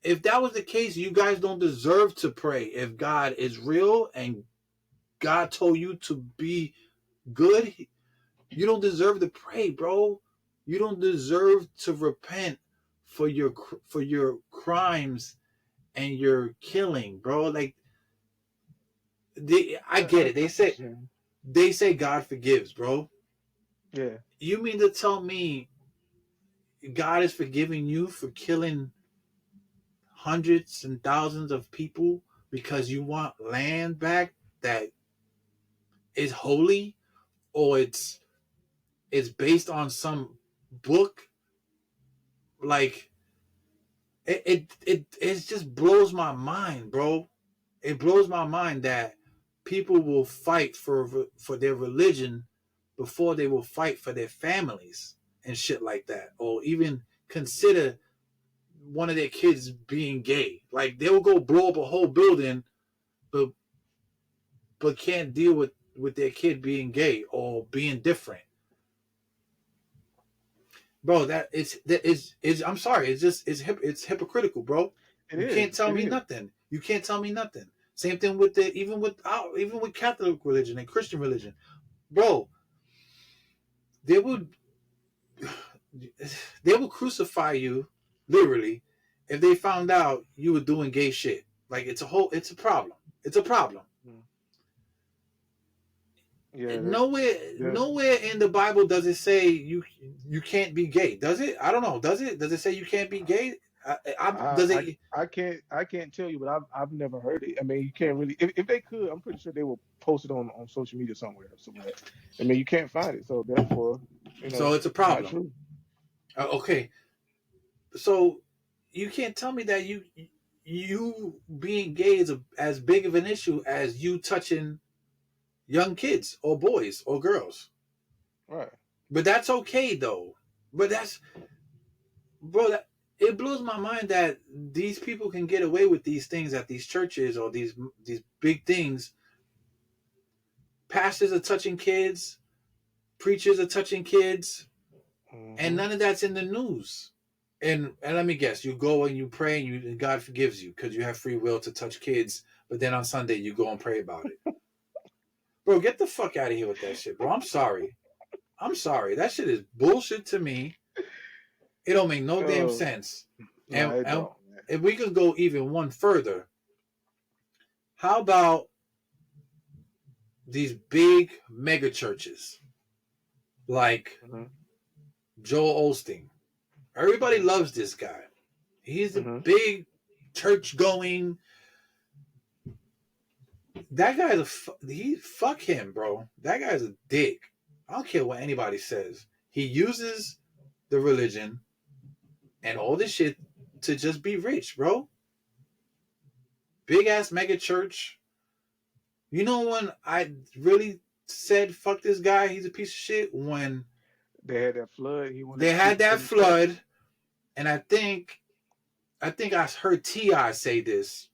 [SPEAKER 2] if that was the case, you guys don't deserve to pray. If God is real and God told you to be good, you don't deserve to pray, bro. You don't deserve to repent for your crimes and your killing, bro. Like, I get it. They say God forgives, bro.
[SPEAKER 1] Yeah.
[SPEAKER 2] You mean to tell me God is forgiving you for killing hundreds and thousands of people because you want land back that is holy, or it's based on some book? Like, it just blows my mind, bro. It blows my mind that people will fight for their religion before they will fight for their families and shit like that, or even consider one of their kids being gay. Like, they will go blow up a whole building, but can't deal with their kid being gay or being different. Bro, I'm sorry, it's hypocritical, bro.
[SPEAKER 1] It
[SPEAKER 2] You
[SPEAKER 1] is.
[SPEAKER 2] can't tell
[SPEAKER 1] It
[SPEAKER 2] me
[SPEAKER 1] is.
[SPEAKER 2] nothing. You can't tell me nothing. Same thing with even with Catholic religion and Christian religion, bro. They would crucify you literally if they found out you were doing gay shit. Like, it's a problem. It's a problem.
[SPEAKER 1] Mm. Yeah.
[SPEAKER 2] Nowhere in the Bible does it say you can't be gay. Does it? I don't know. Does it? Does it say you can't be gay? Does it?
[SPEAKER 1] I can't tell you, but I've never heard it. I mean, you can't really. If they could, I'm pretty sure they will post it on social media somewhere. Somewhere. I mean, you can't find it, so therefore,
[SPEAKER 2] So it's a
[SPEAKER 1] it's not
[SPEAKER 2] problem.
[SPEAKER 1] true.
[SPEAKER 2] Okay. So you can't tell me that you being gay is as big of an issue as you touching young kids or boys or girls.
[SPEAKER 1] Right.
[SPEAKER 2] But that's okay though. But that's, bro, it blows my mind that these people can get away with these things at these churches or these big things. Pastors are touching kids, preachers are touching kids, and
[SPEAKER 1] Mm-hmm.
[SPEAKER 2] none of that's in the news. And let me guess, you go and you pray and God forgives you because you have free will to touch kids, but then on Sunday you go and pray about it. Bro, get the fuck out of here with that shit, bro. I'm sorry. That shit is bullshit to me. It don't make no damn
[SPEAKER 1] Oh,
[SPEAKER 2] sense.
[SPEAKER 1] no,
[SPEAKER 2] And
[SPEAKER 1] it don't, man.
[SPEAKER 2] if we could go even one further, how about these big mega churches like
[SPEAKER 1] Mm-hmm.
[SPEAKER 2] Joel Osteen? Everybody
[SPEAKER 1] Mm-hmm.
[SPEAKER 2] loves this guy. He's a
[SPEAKER 1] Mm-hmm.
[SPEAKER 2] big church going. That guy's fuck him, bro. That guy's a dick. I don't care what anybody says. He uses the religion and all this shit to just be rich, bro. Big ass mega church. You know when I really said fuck this guy, he's a piece of shit? When
[SPEAKER 1] They had that flood. He
[SPEAKER 2] they
[SPEAKER 1] wanted
[SPEAKER 2] had
[SPEAKER 1] people
[SPEAKER 2] that
[SPEAKER 1] couldn't touch.
[SPEAKER 2] flood, and I think I heard T.I. say this.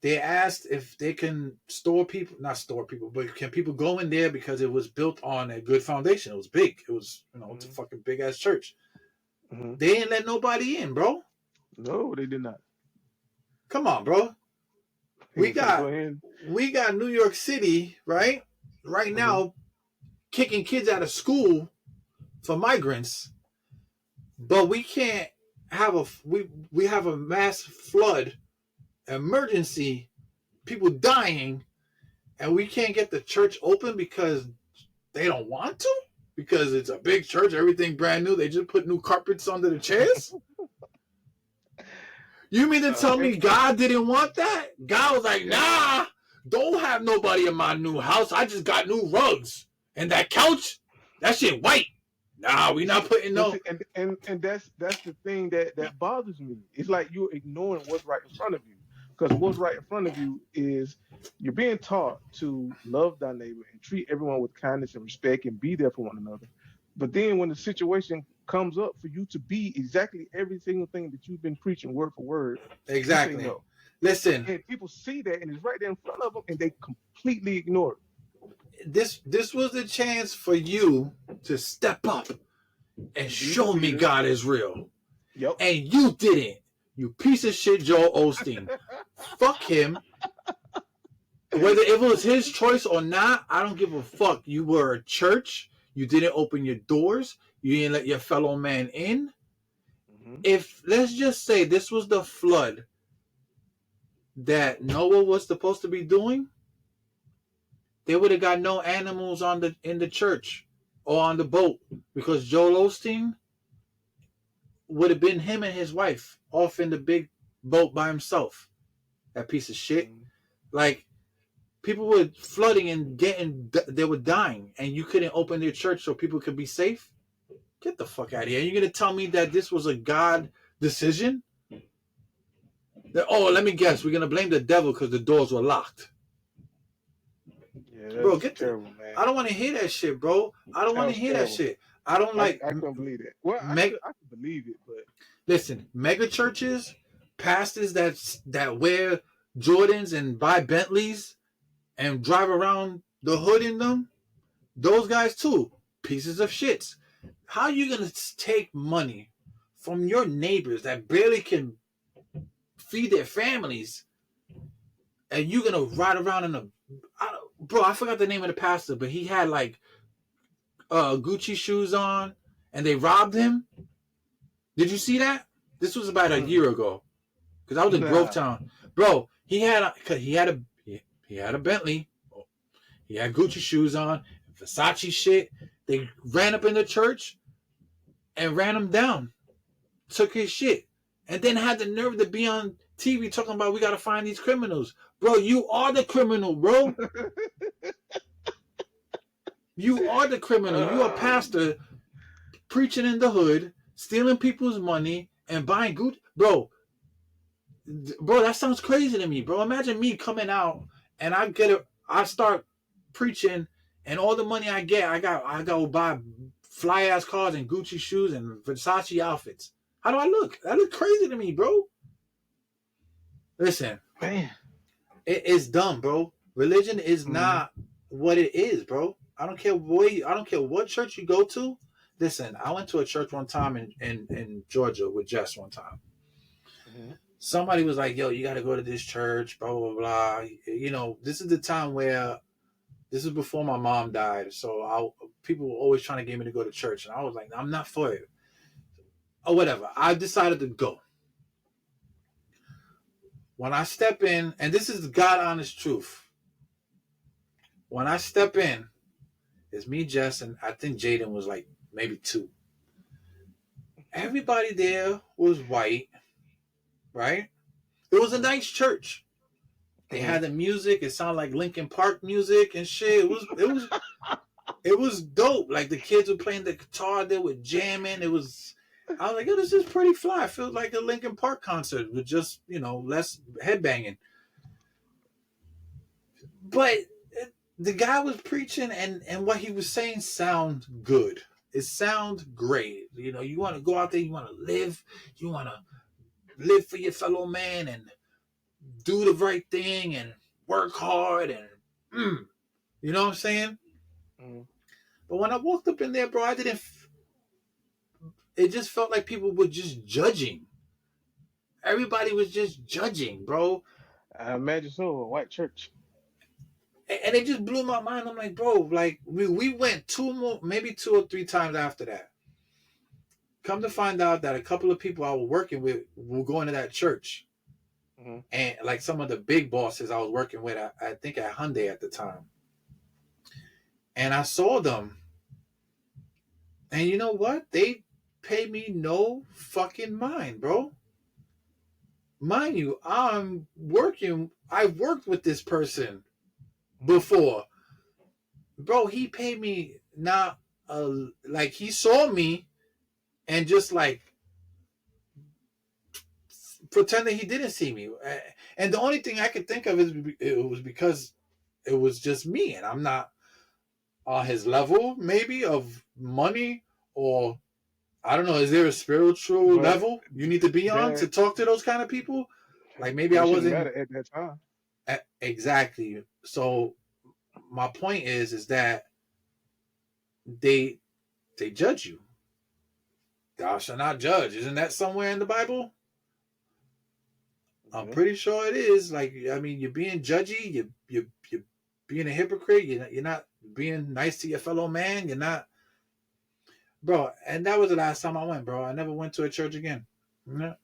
[SPEAKER 2] They asked if they can not store people, but can people go in there because it was built on a good foundation. It was big. It was, it's a
[SPEAKER 1] Mm-hmm.
[SPEAKER 2] fucking big ass church.
[SPEAKER 1] Mm-hmm.
[SPEAKER 2] They didn't let nobody in, bro.
[SPEAKER 1] No, they did not.
[SPEAKER 2] Come on, bro.
[SPEAKER 1] He
[SPEAKER 2] We
[SPEAKER 1] was trying to go
[SPEAKER 2] got
[SPEAKER 1] in.
[SPEAKER 2] New York City, right? Right
[SPEAKER 1] Mm-hmm.
[SPEAKER 2] now, kicking kids out of school for migrants, but we can't have we have a mass flood, emergency, people dying, and we can't get the church open because they don't want to? Because it's a big church, everything brand new. They just put new carpets under the chairs? You mean to tell me God didn't want that? God was like, nah, don't have nobody in my new house. I just got new rugs. And that couch, that shit white. Nah, we not putting no.
[SPEAKER 1] And that's the thing that bothers me. It's like you're ignoring what's right in front of you. Because what's right in front of you is you're being taught to love thy neighbor and treat everyone with kindness and respect and be there for one another. But then when the situation comes up for you to be exactly every single thing that you've been preaching word for word,
[SPEAKER 2] exactly.
[SPEAKER 1] You say no.
[SPEAKER 2] Listen,
[SPEAKER 1] and people see that and it's right there in front of them and they completely ignore it.
[SPEAKER 2] This was the chance for you to step up and show me God is real.
[SPEAKER 1] Yep.
[SPEAKER 2] And you didn't. You piece of shit, Joel Osteen. Fuck him. Whether it was his choice or not, I don't give a fuck. You were a church. You didn't open your doors. You didn't let your fellow man in. Mm-hmm. If, let's just say, this was the flood that Noah was supposed to be doing, they would have got no animals in the church or on the boat, because Joel Osteen would have been him and his wife off in the big boat by himself. That piece of shit. Mm-hmm. Like, people were flooding and they were dying, and you couldn't open their church so people could be safe? Get the fuck out of here. You're going to tell me that this was a God decision? That, oh, let me guess, we're going to blame the devil because the doors were locked.
[SPEAKER 1] Yeah,
[SPEAKER 2] bro, get
[SPEAKER 1] terrible, man.
[SPEAKER 2] I don't want to hear that shit, bro. I don't want to hear that shit. I don't like.
[SPEAKER 1] I couldn't believe it. Well, I could believe it, but
[SPEAKER 2] listen, mega churches, pastors that wear Jordans and buy Bentleys and drive around the hood in them, those guys too, pieces of shits. How are you gonna take money from your neighbors that barely can feed their families, and you're gonna ride around in I forgot the name of the pastor, but he had like Gucci shoes on, and they robbed him. Did you see that? This was about a year ago, because I was in Grovetown, bro. He had a Bentley, he had Gucci shoes on, Versace shit. They ran up in the church and ran him down, took his shit, and then had the nerve to be on TV talking about we gotta find these criminals. Bro, you are the criminal, bro. You are the criminal. You a pastor preaching in the hood, stealing people's money, and buying Gucci. Bro, that sounds crazy to me, bro. Imagine me coming out and I start preaching, and all the money I get, I go buy fly ass cars and Gucci shoes and Versace outfits. How do I look? That look crazy to me, bro. Listen,
[SPEAKER 1] man,
[SPEAKER 2] it's dumb, bro. Religion is not what it is, bro. I don't care what church you go to. Listen, I went to a church one time in Georgia with Jess one time. Mm-hmm. Somebody was like, yo, you got to go to this church, blah, blah, blah. You know, this is the time where, this is before my mom died. So people were always trying to get me to go to church. And I was like, I'm not for it. Or whatever. I decided to go. When I step in, and this is the God honest truth. When I step in, it's me, Jess, and I think Jaden was like maybe 2. Everybody there was white, right? It was a nice church. They had the music. It sounded like Linkin Park music and shit. It was dope. Like the kids were playing the guitar, they were jamming. I was like, yo, this is pretty fly. It felt like a Linkin Park concert with just, less headbanging. But the guy was preaching, and what he was saying sound good. It sounds great. You want to go out there, you want to live for your fellow man and do the right thing and work hard and you know what I'm saying? Mm. But when I walked up in there, bro, it just felt like people were just judging. Everybody was just judging, bro.
[SPEAKER 1] I imagine so, a white church.
[SPEAKER 2] And it just blew my mind. I'm like, bro, like we went 2 or 3 times after that. come to find out that a couple of people I was working with were going to that church.
[SPEAKER 1] Mm-hmm.
[SPEAKER 2] And like some of the big bosses I was working with, I think at Hyundai at the time. And I saw them. And you know what? They pay me no fucking mind, bro. Mind you, I worked with this person before. Bro, he paid me not like he saw me and just like pretending he didn't see me. And the only thing I could think of is it was because it was just me and I'm not on his level maybe of money, or I don't know, is there a spiritual
[SPEAKER 1] But
[SPEAKER 2] level you need to be on to
[SPEAKER 1] that
[SPEAKER 2] talk to those kind of people? Like maybe I
[SPEAKER 1] that shouldn't
[SPEAKER 2] wasn't
[SPEAKER 1] matter at that time.
[SPEAKER 2] exactly. So my point is that they judge you. Thou shalt not judge. Isn't that somewhere in the Bible? I'm
[SPEAKER 1] Yeah.
[SPEAKER 2] pretty sure it is. Like, I mean, you're being judgy. You're being a hypocrite. You're not being nice to your fellow man. You're not, bro. And that was the last time I went, bro. I never went to a church again. No.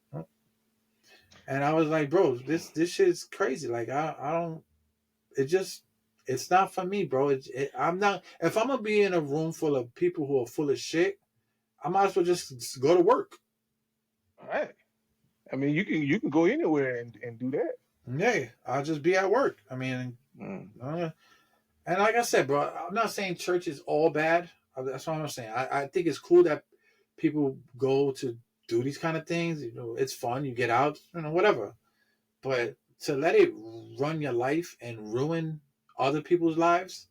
[SPEAKER 2] And I was like, bro, this shit's crazy. Like, I don't. It just, it's not for me, bro. I'm not. If I'm gonna be in a room full of people who are full of shit, I might as well just go to work.
[SPEAKER 1] All right. I mean, you can go anywhere and do that.
[SPEAKER 2] Yeah, I'll just be at work. I mean, and like I said, bro, I'm not saying church is all bad. That's what I'm saying. I think it's cool that people go to do these kind of things. You know, it's fun. You get out, you know, whatever. But to let it run your life and ruin other people's lives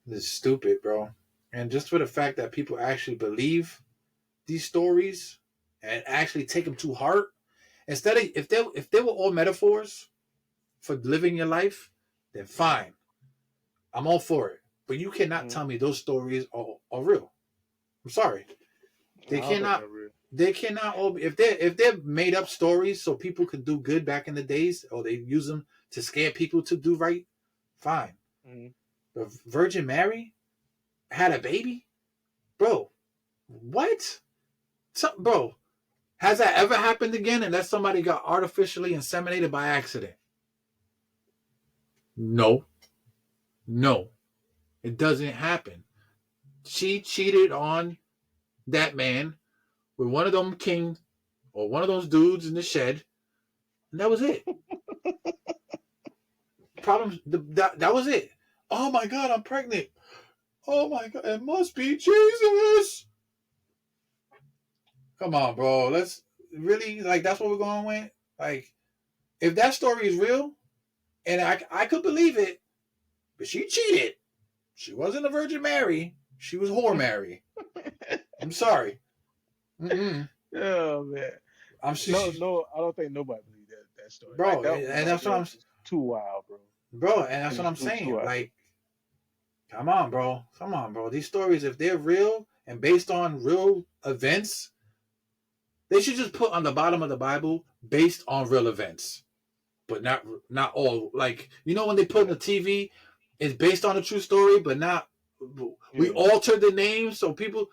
[SPEAKER 2] is stupid, bro. And just for the fact that people actually believe these stories and actually take them to heart, instead of if they were all metaphors for living your life, then fine. I'm all for it. But you cannot tell me those stories are real. I'm sorry. They cannot. They cannot all be, if they're made up stories so people could do good back in the days, or they use them to scare people to do right. Fine. The Virgin Mary had a baby, bro. What? Bro, has that ever happened again? Unless somebody got artificially inseminated by accident. No. It doesn't happen. She cheated on that man with one of them kings or one of those dudes in the shed, and that was it. Problems. That was it. Oh my God, I'm pregnant. Oh my God, it must be Jesus. Come on, bro. Let's really, like, that's what we're going with. Like, if that story is real, and I could believe it, but she cheated. She wasn't a Virgin Mary. She was whore Mary. I'm sorry.
[SPEAKER 1] Oh man. No, I don't think nobody believed that story.
[SPEAKER 2] Bro,
[SPEAKER 1] like, that
[SPEAKER 2] and that's what I'm
[SPEAKER 1] too wild, bro.
[SPEAKER 2] Bro, and that's what I'm saying. Like, come on, bro. These stories, if they're real and based on real events, they should just put on the bottom of the Bible based on real events. But not all. Like, you know when they put in the TV, it's based on a true story, but not. We altered the name so people.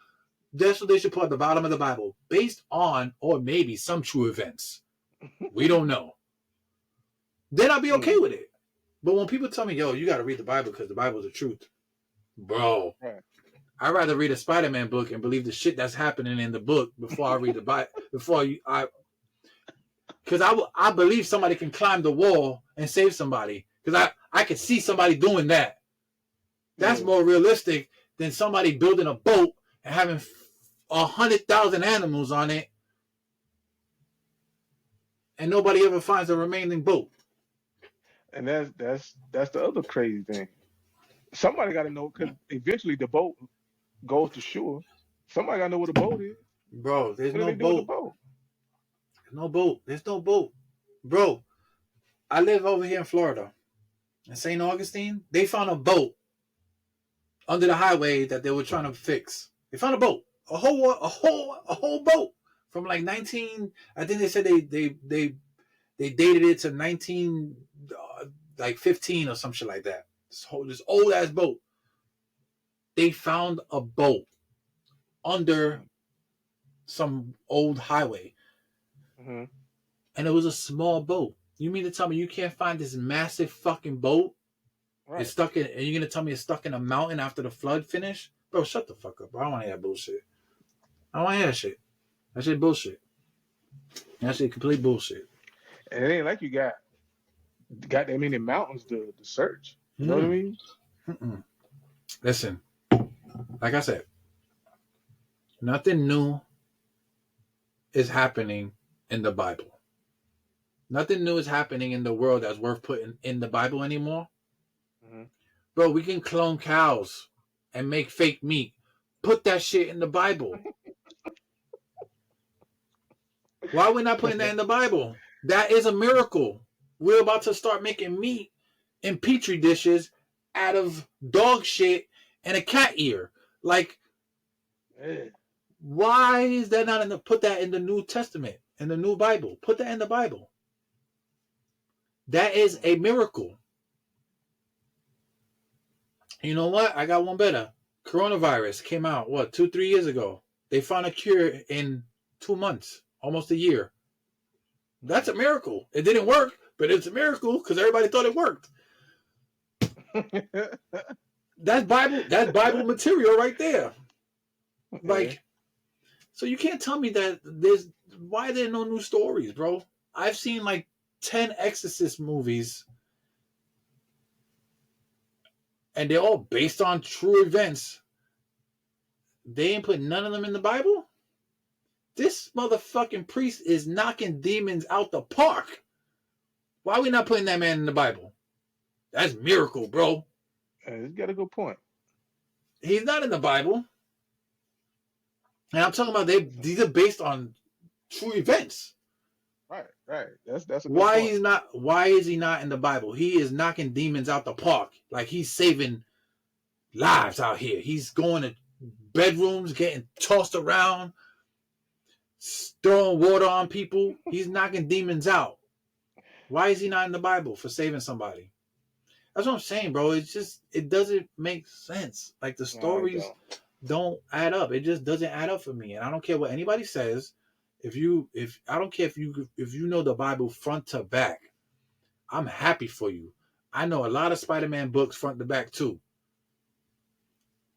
[SPEAKER 2] That's what they should put at the bottom of the Bible, based on or maybe some true events. We don't know. Then I'll be okay with it. But when people tell me, "Yo, you got to read the Bible because the Bible's the truth," bro, I'd rather read a Spider-Man book and believe the shit that's happening in the book before I read the Bible. Because I believe somebody can climb the wall and save somebody. Because I can see somebody doing that. That's more realistic than somebody building a boat and having 100,000 animals on it, and nobody ever finds a remaining boat.
[SPEAKER 1] And that's the other crazy thing. Somebody got to know, because eventually the boat goes to shore. Somebody got to know where the boat is.
[SPEAKER 2] Bro, there's
[SPEAKER 1] no
[SPEAKER 2] boat. There's no boat. Bro, I live over here in Florida. In St. Augustine, they found a boat under the highway that they were trying to fix. They found a boat. A whole boat from like 19. I think they said they dated it to 19 like 15 or some shit like that. This old ass boat. They found a boat under some old highway,
[SPEAKER 1] Mm-hmm.
[SPEAKER 2] and it was a small boat. You mean to tell me you can't find this massive fucking boat? It's
[SPEAKER 1] Right.
[SPEAKER 2] stuck in, and you're gonna tell me it's stuck in a mountain after the flood finished? Bro, shut the fuck up, bro. I don't want to hear that bullshit. I don't want to hear that shit. That shit bullshit. That shit complete bullshit.
[SPEAKER 1] And it ain't like you got that many mountains to search. You know what I
[SPEAKER 2] Mm.
[SPEAKER 1] mean?
[SPEAKER 2] Mm-mm. Listen, like I said, nothing new is happening in the Bible. Nothing new is happening in the world that's worth putting in the Bible anymore.
[SPEAKER 1] Mm-hmm.
[SPEAKER 2] Bro, we can clone cows and make fake meat. Put that shit in the Bible. Why are we not putting that in the Bible? That is a miracle. We're about to start making meat in petri dishes out of dog shit and a cat ear. Like,
[SPEAKER 1] Yeah.
[SPEAKER 2] why is that not in the, put that in the New Testament, in the new Bible? Put that in the Bible. That is a miracle. You know what? I got one better. Coronavirus came out, 2-3 years ago. They found a cure in 2 months, almost a year. That's a miracle. It didn't work, but it's a miracle because everybody thought it worked. That's Bible material right there. Like, so you can't tell me that why are there no new stories, bro? I've seen like 10 Exorcist movies, and they're all based on true events. They ain't put none of them in the Bible? This motherfucking priest is knocking demons out the park. Why are we not putting that man in the Bible? That's miracle, bro.
[SPEAKER 1] He's got a good point.
[SPEAKER 2] He's not in the Bible. And I'm talking about these are based on true events.
[SPEAKER 1] Right. That's a good
[SPEAKER 2] Why
[SPEAKER 1] point.
[SPEAKER 2] why is he not in the Bible? He is knocking demons out the park. Like he's saving lives out here. He's going to bedrooms, getting tossed around, throwing water on people. He's knocking demons out. Why is he not in the Bible for saving somebody? That's what I'm saying, bro. It doesn't make sense. Like the
[SPEAKER 1] No, I
[SPEAKER 2] stories
[SPEAKER 1] don't.
[SPEAKER 2] don't add up. It just doesn't add up for me. And I don't care what anybody says. If I don't care if you know the Bible front to back, I'm happy for you. I know a lot of Spider-Man books front to back too.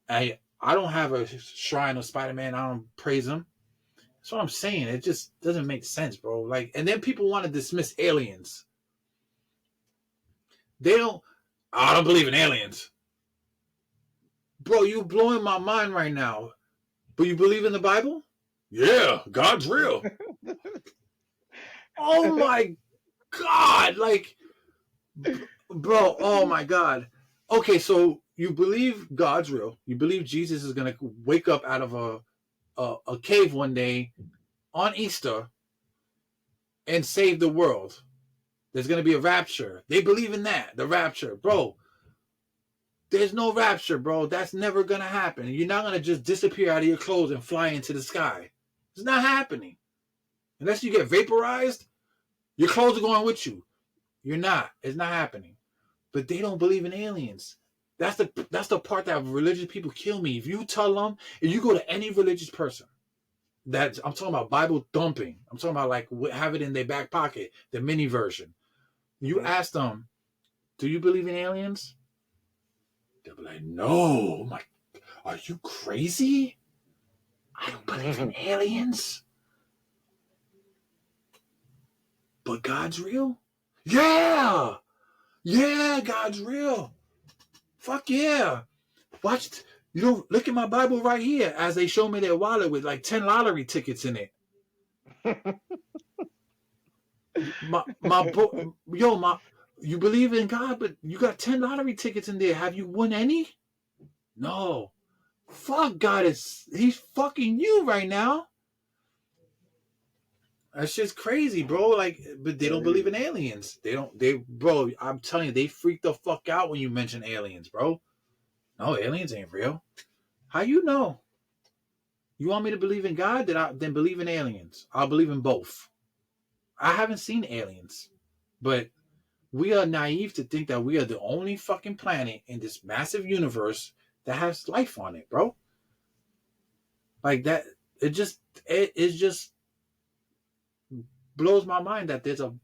[SPEAKER 2] I don't have a shrine of Spider-Man. I don't praise him. That's what I'm saying. It just doesn't make sense, bro. Like, and then people want to dismiss aliens. They don't. I don't believe in aliens, bro. You blowing my mind right now. But you believe in the Bible? Yeah, God's real. Oh my God. Like, bro, oh my God. Okay, so you believe God's real. You believe Jesus is going to wake up out of a cave one day on Easter and save the world. There's going to be a rapture. They believe in that, the rapture. Bro, there's no rapture, bro. That's never going to happen. You're not going to just disappear out of your clothes and fly into the sky. It's not happening. Unless you get vaporized, your clothes are going with you. You're not. It's not happening. But they don't believe in aliens. That's the part that religious people kill me. If you tell them, if you go to any religious person, I'm talking about Bible thumping. I'm talking about like have it in their back pocket, the mini version. You ask them, do you believe in aliens? They'll be like, no. I'm like, are you crazy? I don't believe in aliens. But God's real? Yeah! Yeah, God's real. Fuck yeah. Look at my Bible right here as they show me their wallet with like 10 lottery tickets in it. You believe in God, but you got 10 lottery tickets in there. Have you won any? No. Fuck God, he's fucking you right now. That's just crazy, bro. Like, but they don't believe in aliens. Bro, I'm telling you, they freak the fuck out when you mention aliens, bro. No, aliens ain't real. How you know? You want me to believe in God? Then believe in aliens. I'll believe in both. I haven't seen aliens, but we are naive to think that we are the only fucking planet in this massive universe that has life on it, bro. Like that. it just blows my mind that there's a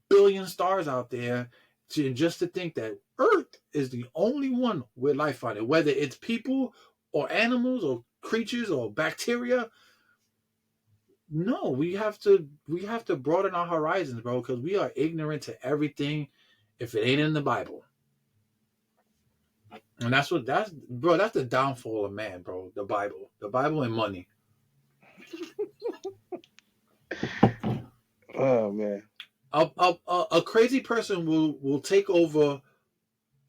[SPEAKER 2] billion stars out there, just to think that Earth is the only one with life on it, whether it's people or animals or creatures or bacteria. No, we have to broaden our horizons, bro, because we are ignorant to everything if it ain't in the Bible. And that's the downfall of man, bro. The Bible and money.
[SPEAKER 1] Oh man.
[SPEAKER 2] A crazy person will take over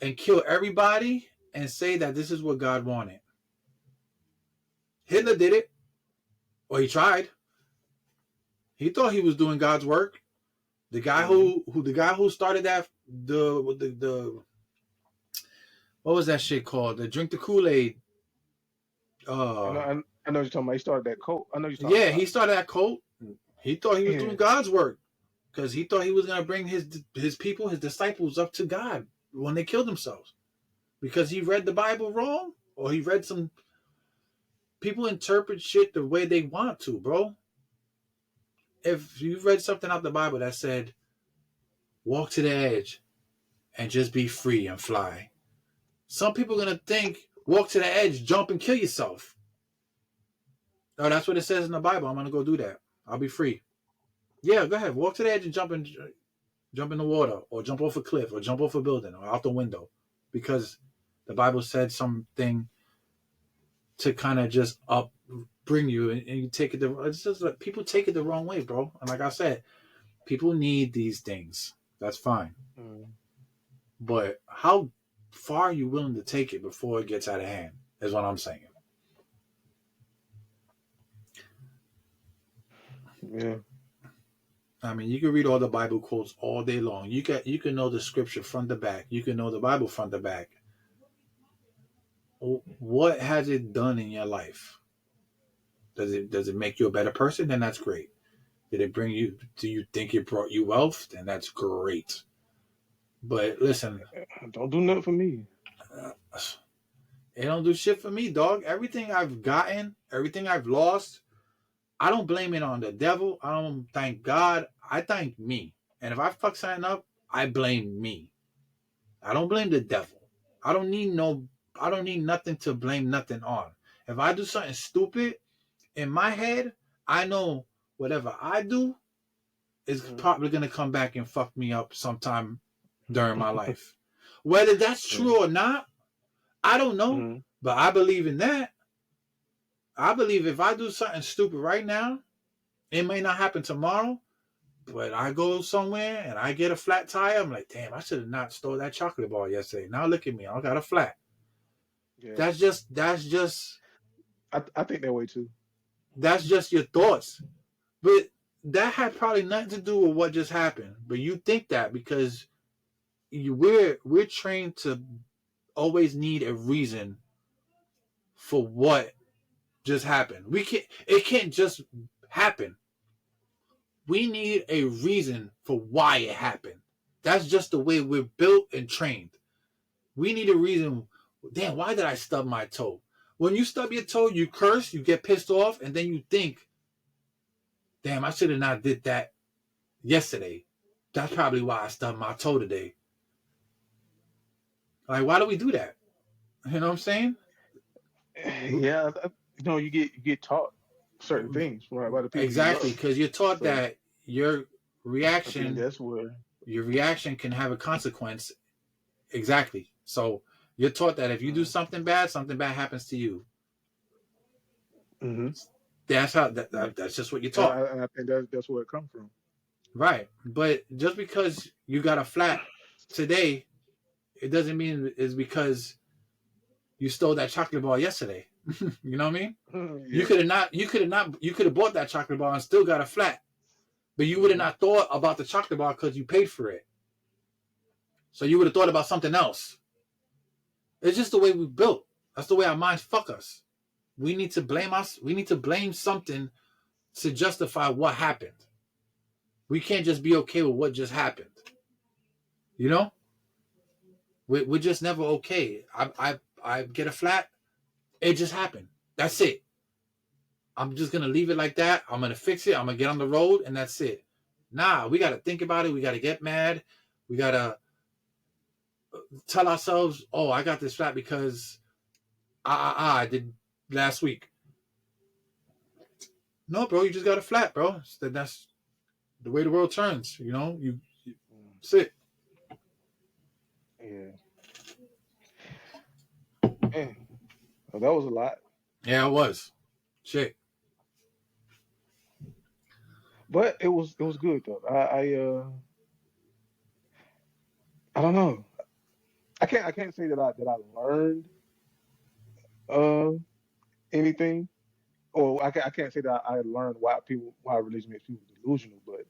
[SPEAKER 2] and kill everybody and say that this is what God wanted. Hitler did it, or he tried. He thought he was doing God's work. The guy who started that the what was that shit called? The drink the Kool-Aid.
[SPEAKER 1] I know. I know you're talking about. He started that cult. I know you're talking
[SPEAKER 2] Yeah,
[SPEAKER 1] about.
[SPEAKER 2] he started that cult. He thought he was
[SPEAKER 1] Yeah.
[SPEAKER 2] doing God's work because he thought he was gonna bring his people, his disciples, up to God when they killed themselves because he read the Bible wrong, or he read some people interpret shit the way they want to, bro. If you read something out the Bible that said, walk to the edge and just be free and fly, some people are going to think, walk to the edge, jump and kill yourself. Oh, that's what it says in the Bible. I'm going to go do that. I'll be free. Yeah, go ahead. Walk to the edge and jump in the water, or jump off a cliff, or jump off a building, or out the window. Because the Bible said something to kind of just bring you, and you take it. It's just like people take it the wrong way, bro. And like I said, people need these things. That's fine. But how far are you willing to take it before it gets out of hand is what I'm saying.
[SPEAKER 1] Yeah.
[SPEAKER 2] I mean, you can read all the Bible quotes all day long. You can know the scripture front to back. You can know the Bible front to back. What has it done in your life? Does it make you a better person? Then that's great. Did it bring you? Do you think it brought you wealth? Then that's great. But listen,
[SPEAKER 1] Don't do nothing for me.
[SPEAKER 2] it don't do shit for me, dog. Everything I've gotten, everything I've lost, I don't blame it on the devil. I don't thank God. I thank me. And if I fuck something up, I blame me. I don't blame the devil. I don't need nothing to blame nothing on. If I do something stupid, in my head, I know whatever I do is probably going to come back and fuck me up sometime during my life. Whether that's true or not, I don't know. But I believe in that. I believe if I do something stupid right now, it may not happen tomorrow, but I go somewhere and I get a flat tire. I'm like, damn, I should have not stole that chocolate bar yesterday. Now look at me. I got a flat.
[SPEAKER 1] Yeah.
[SPEAKER 2] That's just
[SPEAKER 1] I think that way too.
[SPEAKER 2] That's just your thoughts. But that had probably nothing to do with what just happened. But you think that because we're trained to always need a reason for what just happened. It can't just happen. We need a reason for why it happened. That's just the way we're built and trained. We need a reason. Damn, why did I stub my toe? When you stub your toe, you curse, you get pissed off, and then you think, damn, I should have not did that yesterday. That's probably why I stubbed my toe today. Like, why do we do that? You know what I'm saying?
[SPEAKER 1] Yeah, you get taught certain things by the people you
[SPEAKER 2] Exactly,
[SPEAKER 1] love.
[SPEAKER 2] because you're taught
[SPEAKER 1] So
[SPEAKER 2] that your
[SPEAKER 1] I think
[SPEAKER 2] reaction
[SPEAKER 1] that's where.
[SPEAKER 2] can have a consequence. Exactly. So you're taught that if you do something bad happens to you. That's how that's just what you're taught.
[SPEAKER 1] And I think that's where it comes from.
[SPEAKER 2] Right. But just because you got a flat today, it doesn't mean it's because you stole that chocolate bar yesterday. You know what I mean?
[SPEAKER 1] Yeah.
[SPEAKER 2] You could have bought that chocolate bar and still got a flat. But you would have not thought about the chocolate bar because you paid for it. So you would have thought about something else. It's just the way we built. That's the way our minds fuck us. We need to blame us. We need to blame something to justify what happened. We can't just be okay with what just happened. You know? We're just never okay. I get a flat. It just happened. That's it. I'm just going to leave it like that. I'm going to fix it. I'm going to get on the road and that's it. Nah, we got to think about it. We got to get mad. We got to tell ourselves, oh, I got this flat because I did last week. No, bro, you just got a flat, bro. That's the way the world turns. You sit.
[SPEAKER 1] Yeah. Man, well, that was a lot.
[SPEAKER 2] Yeah, it was. Shit.
[SPEAKER 1] But it was good though. I don't know. I can't say that I learned uh anything, or I can't say that I learned why religion makes people delusional. But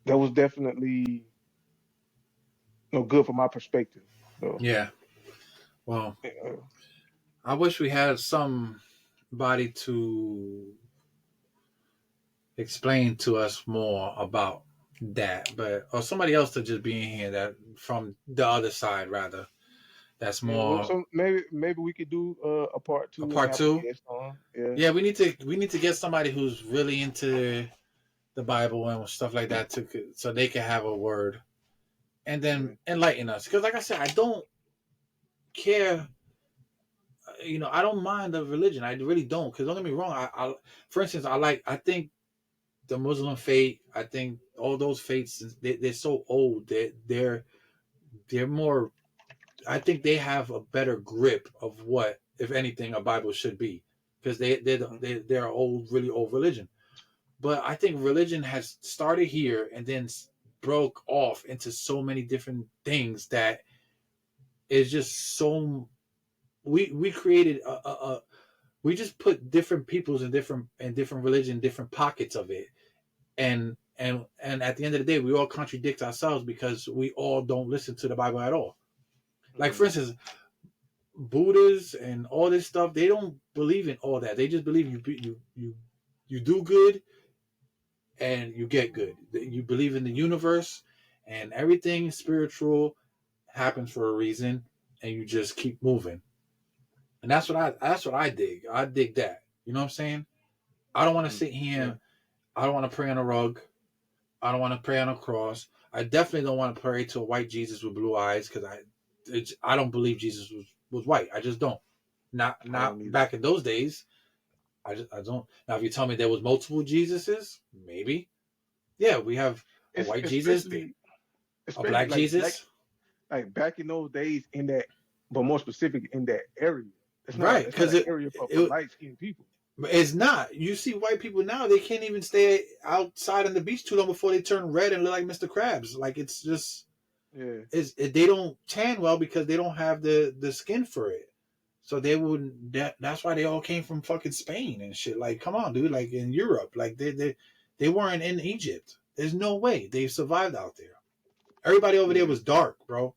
[SPEAKER 1] that was definitely good from my perspective. So
[SPEAKER 2] Yeah. Well,
[SPEAKER 1] uh,
[SPEAKER 2] I wish we had somebody to explain to us more about that, or somebody else to just be in here that from the other side rather. That's
[SPEAKER 1] yeah, well,
[SPEAKER 2] more
[SPEAKER 1] so maybe we could do a part
[SPEAKER 2] a
[SPEAKER 1] two and
[SPEAKER 2] part
[SPEAKER 1] have a
[SPEAKER 2] two.
[SPEAKER 1] guest on. Yeah.
[SPEAKER 2] Yeah, we need to get somebody who's really into the Bible and stuff like that so they can have a word and then
[SPEAKER 1] Yeah.
[SPEAKER 2] enlighten us. Because like I said, I don't care. I don't mind the religion. I really don't. Because don't get me wrong. For instance, I think the Muslim faith. I think all those faiths. They're so old. They're more. I think they have a better grip of what, if anything, a Bible should be, because
[SPEAKER 1] Mhm.
[SPEAKER 2] they're old, really old religion. But I think religion has started here and then broke off into so many different things that is just so. We created we just put different peoples in different religion, different pockets of it, and at the end of the day, we all contradict ourselves because we all don't listen to the Bible at all. Like for
[SPEAKER 1] Mhm.
[SPEAKER 2] instance, Buddhists and all this stuff, they don't believe in all that. They just believe you do good and you get good. You believe in the universe and everything spiritual happens for a reason, and you just keep moving. And that's what I dig. I dig that. You know what I'm saying? I don't want to
[SPEAKER 1] Mhm.
[SPEAKER 2] sit
[SPEAKER 1] Yeah.
[SPEAKER 2] here. I don't want to pray on a rug. I don't want to pray on a cross. I definitely don't want to pray to a white Jesus with blue eyes because I don't believe Jesus was white. I just don't.
[SPEAKER 1] I
[SPEAKER 2] Not
[SPEAKER 1] don't either.
[SPEAKER 2] back in those days. I don't. Now, if you tell me there was multiple Jesuses, maybe. Yeah, we have a
[SPEAKER 1] It's
[SPEAKER 2] white Jesus,
[SPEAKER 1] especially
[SPEAKER 2] a
[SPEAKER 1] especially
[SPEAKER 2] black Jesus,
[SPEAKER 1] like back in those days in that, but more specific in that area. It's not
[SPEAKER 2] right?
[SPEAKER 1] a it's not
[SPEAKER 2] Because
[SPEAKER 1] an area for light skinned people.
[SPEAKER 2] it's not. You see white people now; they can't even stay outside on the beach too long before they turn red and look like Mr. Krabs. Like it's just
[SPEAKER 1] Yeah.
[SPEAKER 2] they don't tan well because they don't have the skin for it. So they wouldn't. That's why they all came from fucking Spain and shit. Like, come on, dude. Like in Europe, like they weren't in Egypt. There's no way they survived out there. Everybody over there
[SPEAKER 1] Yeah.
[SPEAKER 2] was dark, bro.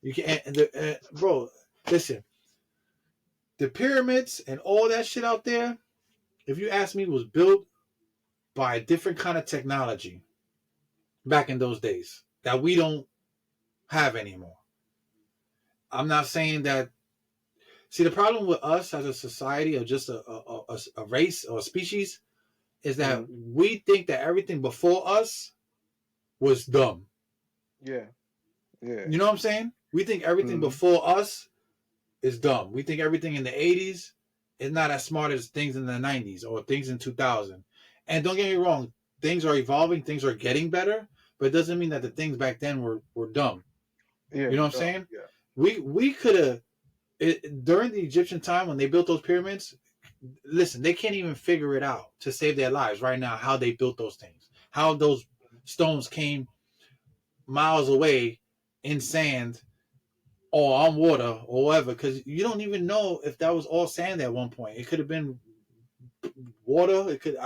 [SPEAKER 2] You can't, bro. Listen, the pyramids and all that shit out there. If you ask me, was built by a different kind of technology back in those days that we don't have anymore. I'm not saying that. See, the problem with us as a society or just a race or a species is that
[SPEAKER 1] Mhm.
[SPEAKER 2] we think that everything before us was dumb.
[SPEAKER 1] Yeah. Yeah.
[SPEAKER 2] You know what I'm saying? We think everything
[SPEAKER 1] Mhm.
[SPEAKER 2] before us is dumb. We think everything in the 80s is not as smart as things in the 90s or things in 2000. And don't get me wrong, things are evolving, things are getting better, but it doesn't mean that the things back then were dumb.
[SPEAKER 1] Yeah.
[SPEAKER 2] You know
[SPEAKER 1] For
[SPEAKER 2] what I'm
[SPEAKER 1] sure.
[SPEAKER 2] saying?
[SPEAKER 1] Yeah.
[SPEAKER 2] We could have during the Egyptian time when they built those pyramids. Listen, they can't even figure it out to save their lives right now. How they built those things, how those stones came miles away in sand or on water or whatever, because you don't even know if that was all sand at one point. It could have been water. It could.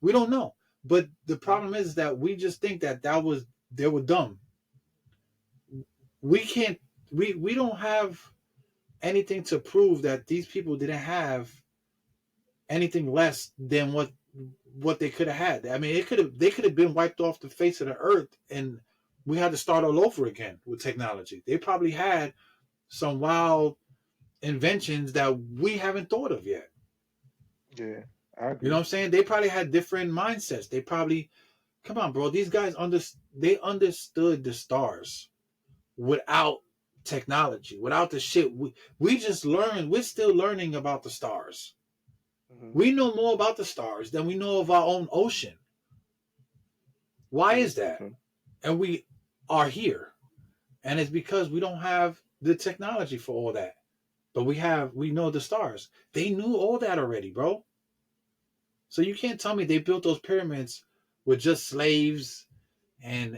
[SPEAKER 2] We don't know. But the
[SPEAKER 1] Mhm.
[SPEAKER 2] problem is that we just think that was they were dumb. We can't. We don't have anything to prove that these people didn't have anything less than what they could have had. I mean, they could have been wiped off the face of the earth, and we had to start all over again with technology. They probably had some wild inventions that we haven't thought of yet.
[SPEAKER 1] Yeah, I
[SPEAKER 2] You know
[SPEAKER 1] agree.
[SPEAKER 2] what I'm saying? They probably had different mindsets. They probably, come on, bro. These guys they understood the stars without technology, without the shit. We just learned. We're still learning about the stars.
[SPEAKER 1] Hmm.
[SPEAKER 2] We know more about the stars than we know of our own ocean. Why
[SPEAKER 1] True,
[SPEAKER 2] is that?
[SPEAKER 1] true.
[SPEAKER 2] And we are here. And it's because we don't have the technology for all that. But we know the stars. They knew all that already, bro. So you can't tell me they built those pyramids with just slaves and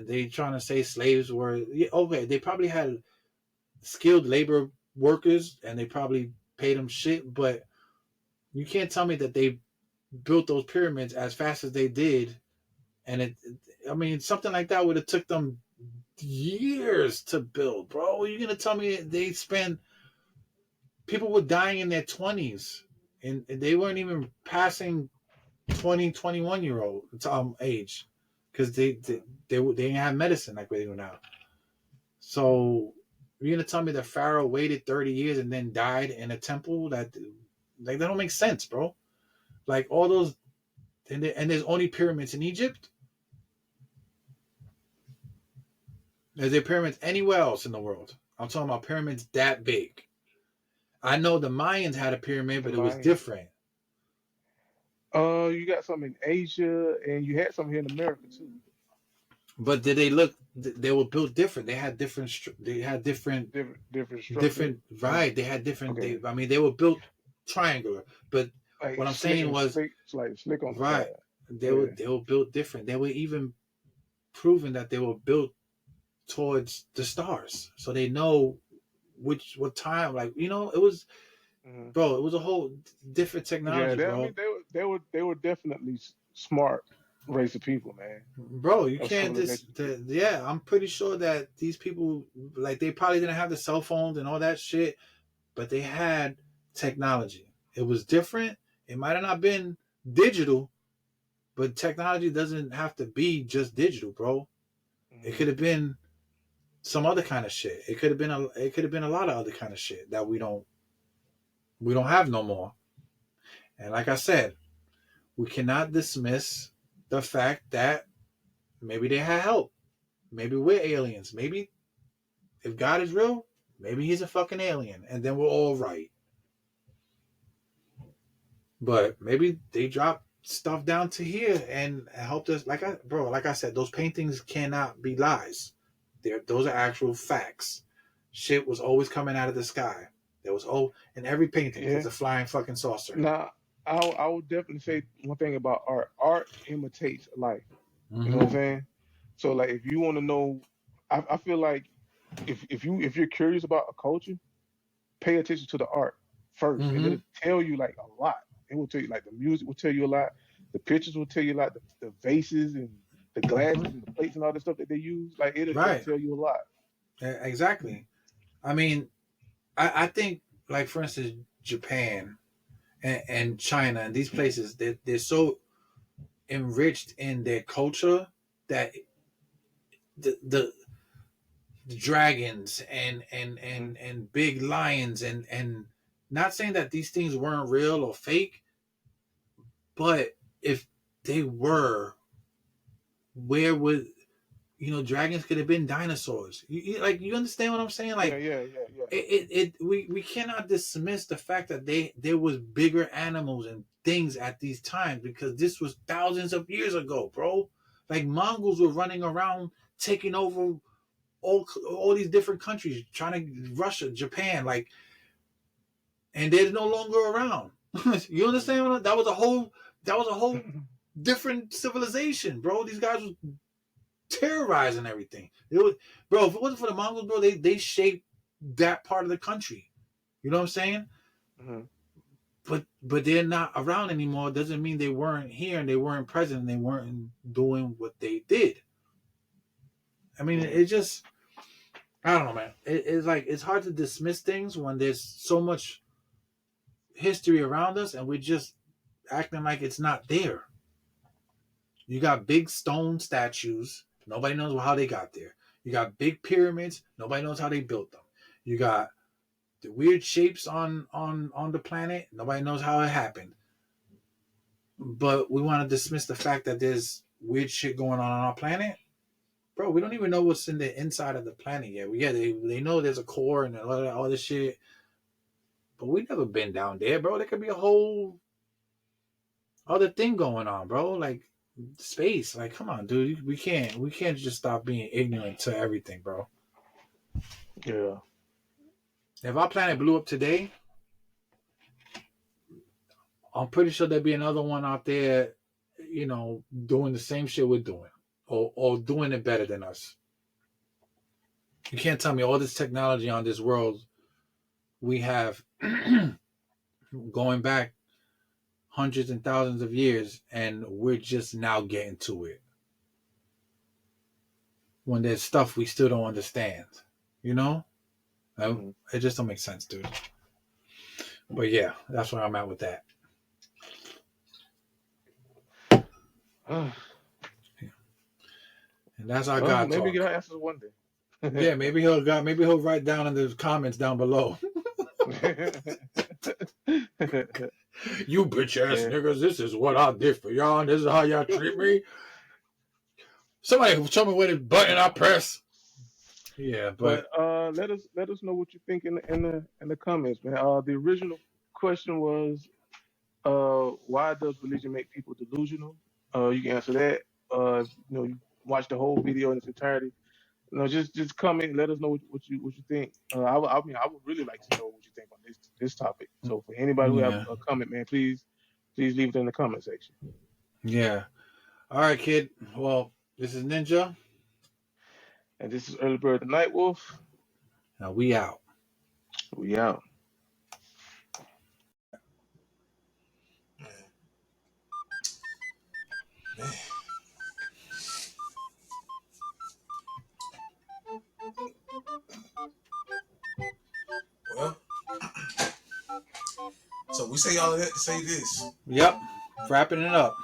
[SPEAKER 2] they trying to say slaves were, yeah, okay, they probably had skilled labor workers and they probably paid them shit, but you can't tell me that they built those pyramids as fast as they did. And I mean, something like that would have took them years to build, bro. You're gonna tell me they spent, people were dying in their 20s and they weren't even passing 20, 21 year old age because they didn't have medicine like we do now. So you're gonna tell me that Pharaoh waited 30 years and then died in a temple? That don't make sense, bro. Like all those, and there's only pyramids in Egypt. Is there pyramids anywhere else in the world? I'm talking about pyramids that big. I know the Mayans had a pyramid,
[SPEAKER 1] The
[SPEAKER 2] but it was
[SPEAKER 1] Mayans.
[SPEAKER 2] different.
[SPEAKER 1] You got some in Asia, and you had some here in America too.
[SPEAKER 2] But did they look? They were built different. They had different. They had different.
[SPEAKER 1] Different structure.
[SPEAKER 2] Different. Right. They had different.
[SPEAKER 1] Okay,
[SPEAKER 2] I mean, they were built triangular. But
[SPEAKER 1] like
[SPEAKER 2] what I'm
[SPEAKER 1] slick
[SPEAKER 2] saying
[SPEAKER 1] and
[SPEAKER 2] was,
[SPEAKER 1] slick, it's like slick on the
[SPEAKER 2] right.
[SPEAKER 1] side.
[SPEAKER 2] They
[SPEAKER 1] Yeah.
[SPEAKER 2] were built different. They were even proven that they were built towards the stars, so they know what time. Like it was,
[SPEAKER 1] Hmm.
[SPEAKER 2] bro. It was a whole different
[SPEAKER 1] Yeah,
[SPEAKER 2] technology,
[SPEAKER 1] I mean,
[SPEAKER 2] bro.
[SPEAKER 1] they were definitely smart race of people, man,
[SPEAKER 2] Bro, you
[SPEAKER 1] of
[SPEAKER 2] can't
[SPEAKER 1] civilization
[SPEAKER 2] just.
[SPEAKER 1] people.
[SPEAKER 2] Yeah, I'm pretty sure that these people, like, they probably didn't have the cell phones and all that shit, but they had technology. It was different. It might have not been digital, but technology doesn't have to be just digital, bro. It
[SPEAKER 1] Hmm.
[SPEAKER 2] could have been some other kind of shit. It could have been a lot of other kind of shit that we don't have no more. And like I said, we cannot dismiss the fact that maybe they had help. Maybe we're aliens. Maybe if God is real, maybe he's a fucking alien, and then we're all right. But maybe they dropped stuff down to here and helped us. Like I said, those paintings cannot be lies. Those are actual facts. Shit was always coming out of the sky. There was in every painting. There's
[SPEAKER 1] Yeah.
[SPEAKER 2] a flying fucking saucer in it.
[SPEAKER 1] Now, I would definitely say one thing about art. Art imitates life. You know what I'm
[SPEAKER 2] Mm-hmm.
[SPEAKER 1] saying? So, like, if you want to know, I feel like if you're curious about a culture, pay attention to the art first, and
[SPEAKER 2] Mm-hmm.
[SPEAKER 1] it'll tell you like a lot. It will tell you like the music will tell you a lot, the pictures will tell you a lot, the vases and the glasses and the plates and all the stuff that they use. Like it'll
[SPEAKER 2] Right.
[SPEAKER 1] tell you a lot.
[SPEAKER 2] Exactly. I mean, I think, like, for instance, Japan and China and these places, they're so enriched in their culture that the dragons
[SPEAKER 1] Hmm.
[SPEAKER 2] and big lions and not saying that these things weren't real or fake, but if they were, where would, dragons could have been dinosaurs. Like, you understand what I'm saying?
[SPEAKER 1] Yeah,
[SPEAKER 2] Like,
[SPEAKER 1] yeah, yeah, yeah.
[SPEAKER 2] we cannot dismiss the fact that there was bigger animals and things at these times, because this was thousands of years ago, bro. Like, Mongols were running around taking over all these different countries, trying to Russia, Japan, like, and they're no longer around. You
[SPEAKER 1] Mhm.
[SPEAKER 2] understand? That was a whole different civilization, bro. These guys were terrorizing everything. It was, bro. If it wasn't for the Mongols, bro, they shaped that part of the country. You know what I'm saying?
[SPEAKER 1] Mhm.
[SPEAKER 2] But they're not around anymore. Doesn't mean they weren't here and they weren't present and they weren't doing what they did. I mean,
[SPEAKER 1] Yeah.
[SPEAKER 2] it just, I don't know, man. It's like, it's hard to dismiss things when there's so much history around us and we're just acting like it's not there. You got big stone statues. Nobody knows how they got there. You got big pyramids. Nobody knows how they built them. You got the weird shapes on the planet. Nobody knows how it happened. but we want to dismiss the fact that there's weird shit going on our planet. Bro, we don't even know what's in the inside of the planet yet. Yeah, they know there's a core and all this shit, but we never been down there, bro. There could be a whole other thing going on, bro. Like space. Like, come on, dude. We can't just stop being ignorant to everything, bro.
[SPEAKER 1] Yeah.
[SPEAKER 2] If our planet blew up today, I'm pretty sure there'd be another one out there, doing the same shit we're doing, or doing it better than us. You can't tell me all this technology on this world we have going back hundreds and thousands of years, and we're just now getting to it. When there's stuff we still don't understand,
[SPEAKER 1] Mm-hmm.
[SPEAKER 2] It just don't make sense, dude. But yeah, that's where I'm at with that. And that's our God
[SPEAKER 1] maybe
[SPEAKER 2] talk.
[SPEAKER 1] get our answers one day.
[SPEAKER 2] Yeah, maybe he'll write down in the comments down below. You bitch ass niggas, this is what I did for y'all, and this is how y'all treat me. Somebody tell me what button I press. Yeah, but
[SPEAKER 1] let us know what you think in the comments, man. The original question was, why does religion make people delusional? You can answer that. You watch the whole video in its entirety. Just comment and let us know what you think. I would really like to know what you think on this topic. So for anybody who have a comment, man, please leave it in the comment section.
[SPEAKER 2] Yeah. All right, kid. Well, this is Ninja.
[SPEAKER 1] And this is Early Bird the Night Wolf.
[SPEAKER 2] Now we out.
[SPEAKER 1] We out.
[SPEAKER 3] Man. Well, so we say all of that to say this.
[SPEAKER 2] Yep. Wrapping it up.